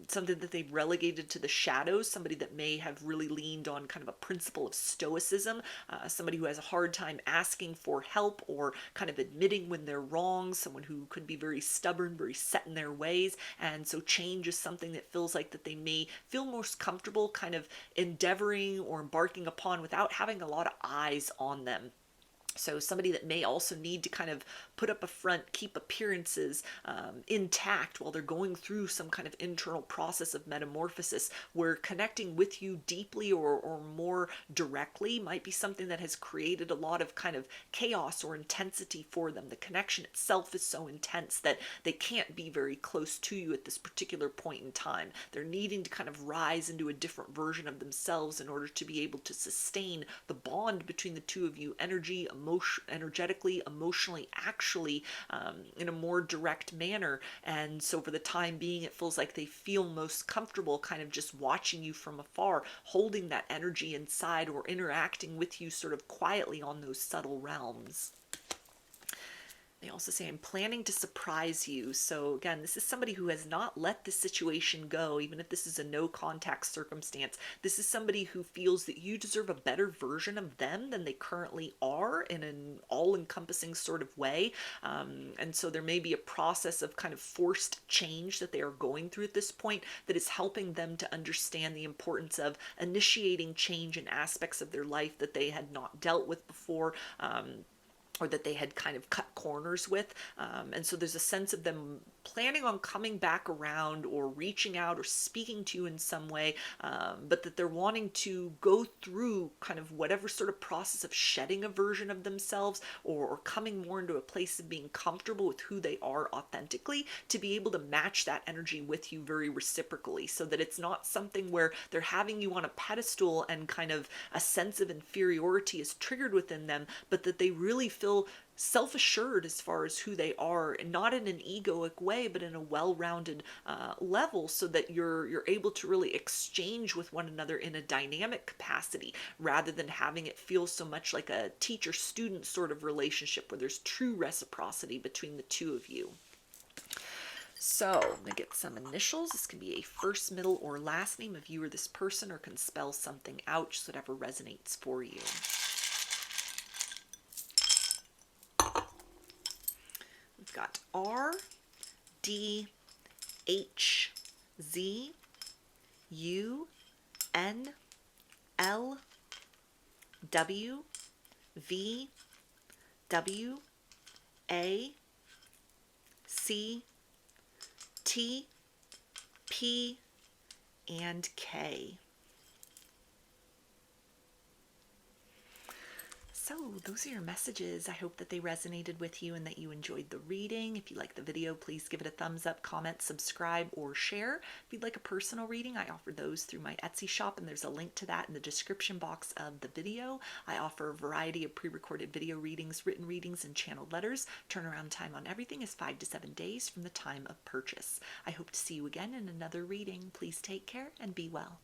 something that they've relegated to the shadows, somebody that may have really leaned on kind of a principle of stoicism, somebody who has a hard time asking for help or kind of admitting when they're wrong, someone who could be very stubborn, very set in their ways. And so change is something that feels like that they may feel most comfortable kind of endeavoring or embarking upon without having a lot of eyes on them. So somebody that may also need to kind of put up a front, keep appearances intact while they're going through some kind of internal process of metamorphosis, where connecting with you deeply or more directly might be something that has created a lot of kind of chaos or intensity for them. The connection itself is so intense that they can't be very close to you at this particular point in time. They're needing to kind of rise into a different version of themselves in order to be able to sustain the bond between the two of you, energetically, emotionally, actually, in a more direct manner. And so for the time being, it feels like they feel most comfortable kind of just watching you from afar, holding that energy inside or interacting with you sort of quietly on those subtle realms. They also say, I'm planning to surprise you. So again, this is somebody who has not let this situation go, even if this is a no contact circumstance. This is somebody who feels that you deserve a better version of them than they currently are in an all-encompassing sort of way. And so there may be a process of kind of forced change that they are going through at this point that is helping them to understand the importance of initiating change in aspects of their life that they had not dealt with before, or that they had kind of cut corners with. And so there's a sense of them planning on coming back around or reaching out or speaking to you in some way, but that they're wanting to go through kind of whatever sort of process of shedding a version of themselves, or coming more into a place of being comfortable with who they are authentically, to be able to match that energy with you very reciprocally, so that it's not something where they're having you on a pedestal and kind of a sense of inferiority is triggered within them, but that they really feel self-assured as far as who they are, and not in an egoic way, but in a well-rounded level, so that you're able to really exchange with one another in a dynamic capacity, rather than having it feel so much like a teacher-student sort of relationship where there's true reciprocity between the two of you. So I'm going to get some initials. This can be a first, middle, or last name of you or this person, or can spell something out, just whatever resonates for you. We've got R, D, H, Z, U, N, L, W, V, W, A, C, T, P, and K. So those are your messages. I hope that they resonated with you and that you enjoyed the reading. If you like the video, please give it a thumbs up, comment, subscribe, or share. If you'd like a personal reading, I offer those through my Etsy shop, and there's a link to that in the description box of the video. I offer a variety of pre-recorded video readings, written readings, and channeled letters. Turnaround time on everything is 5 to 7 days from the time of purchase. I hope to see you again in another reading. Please take care and be well.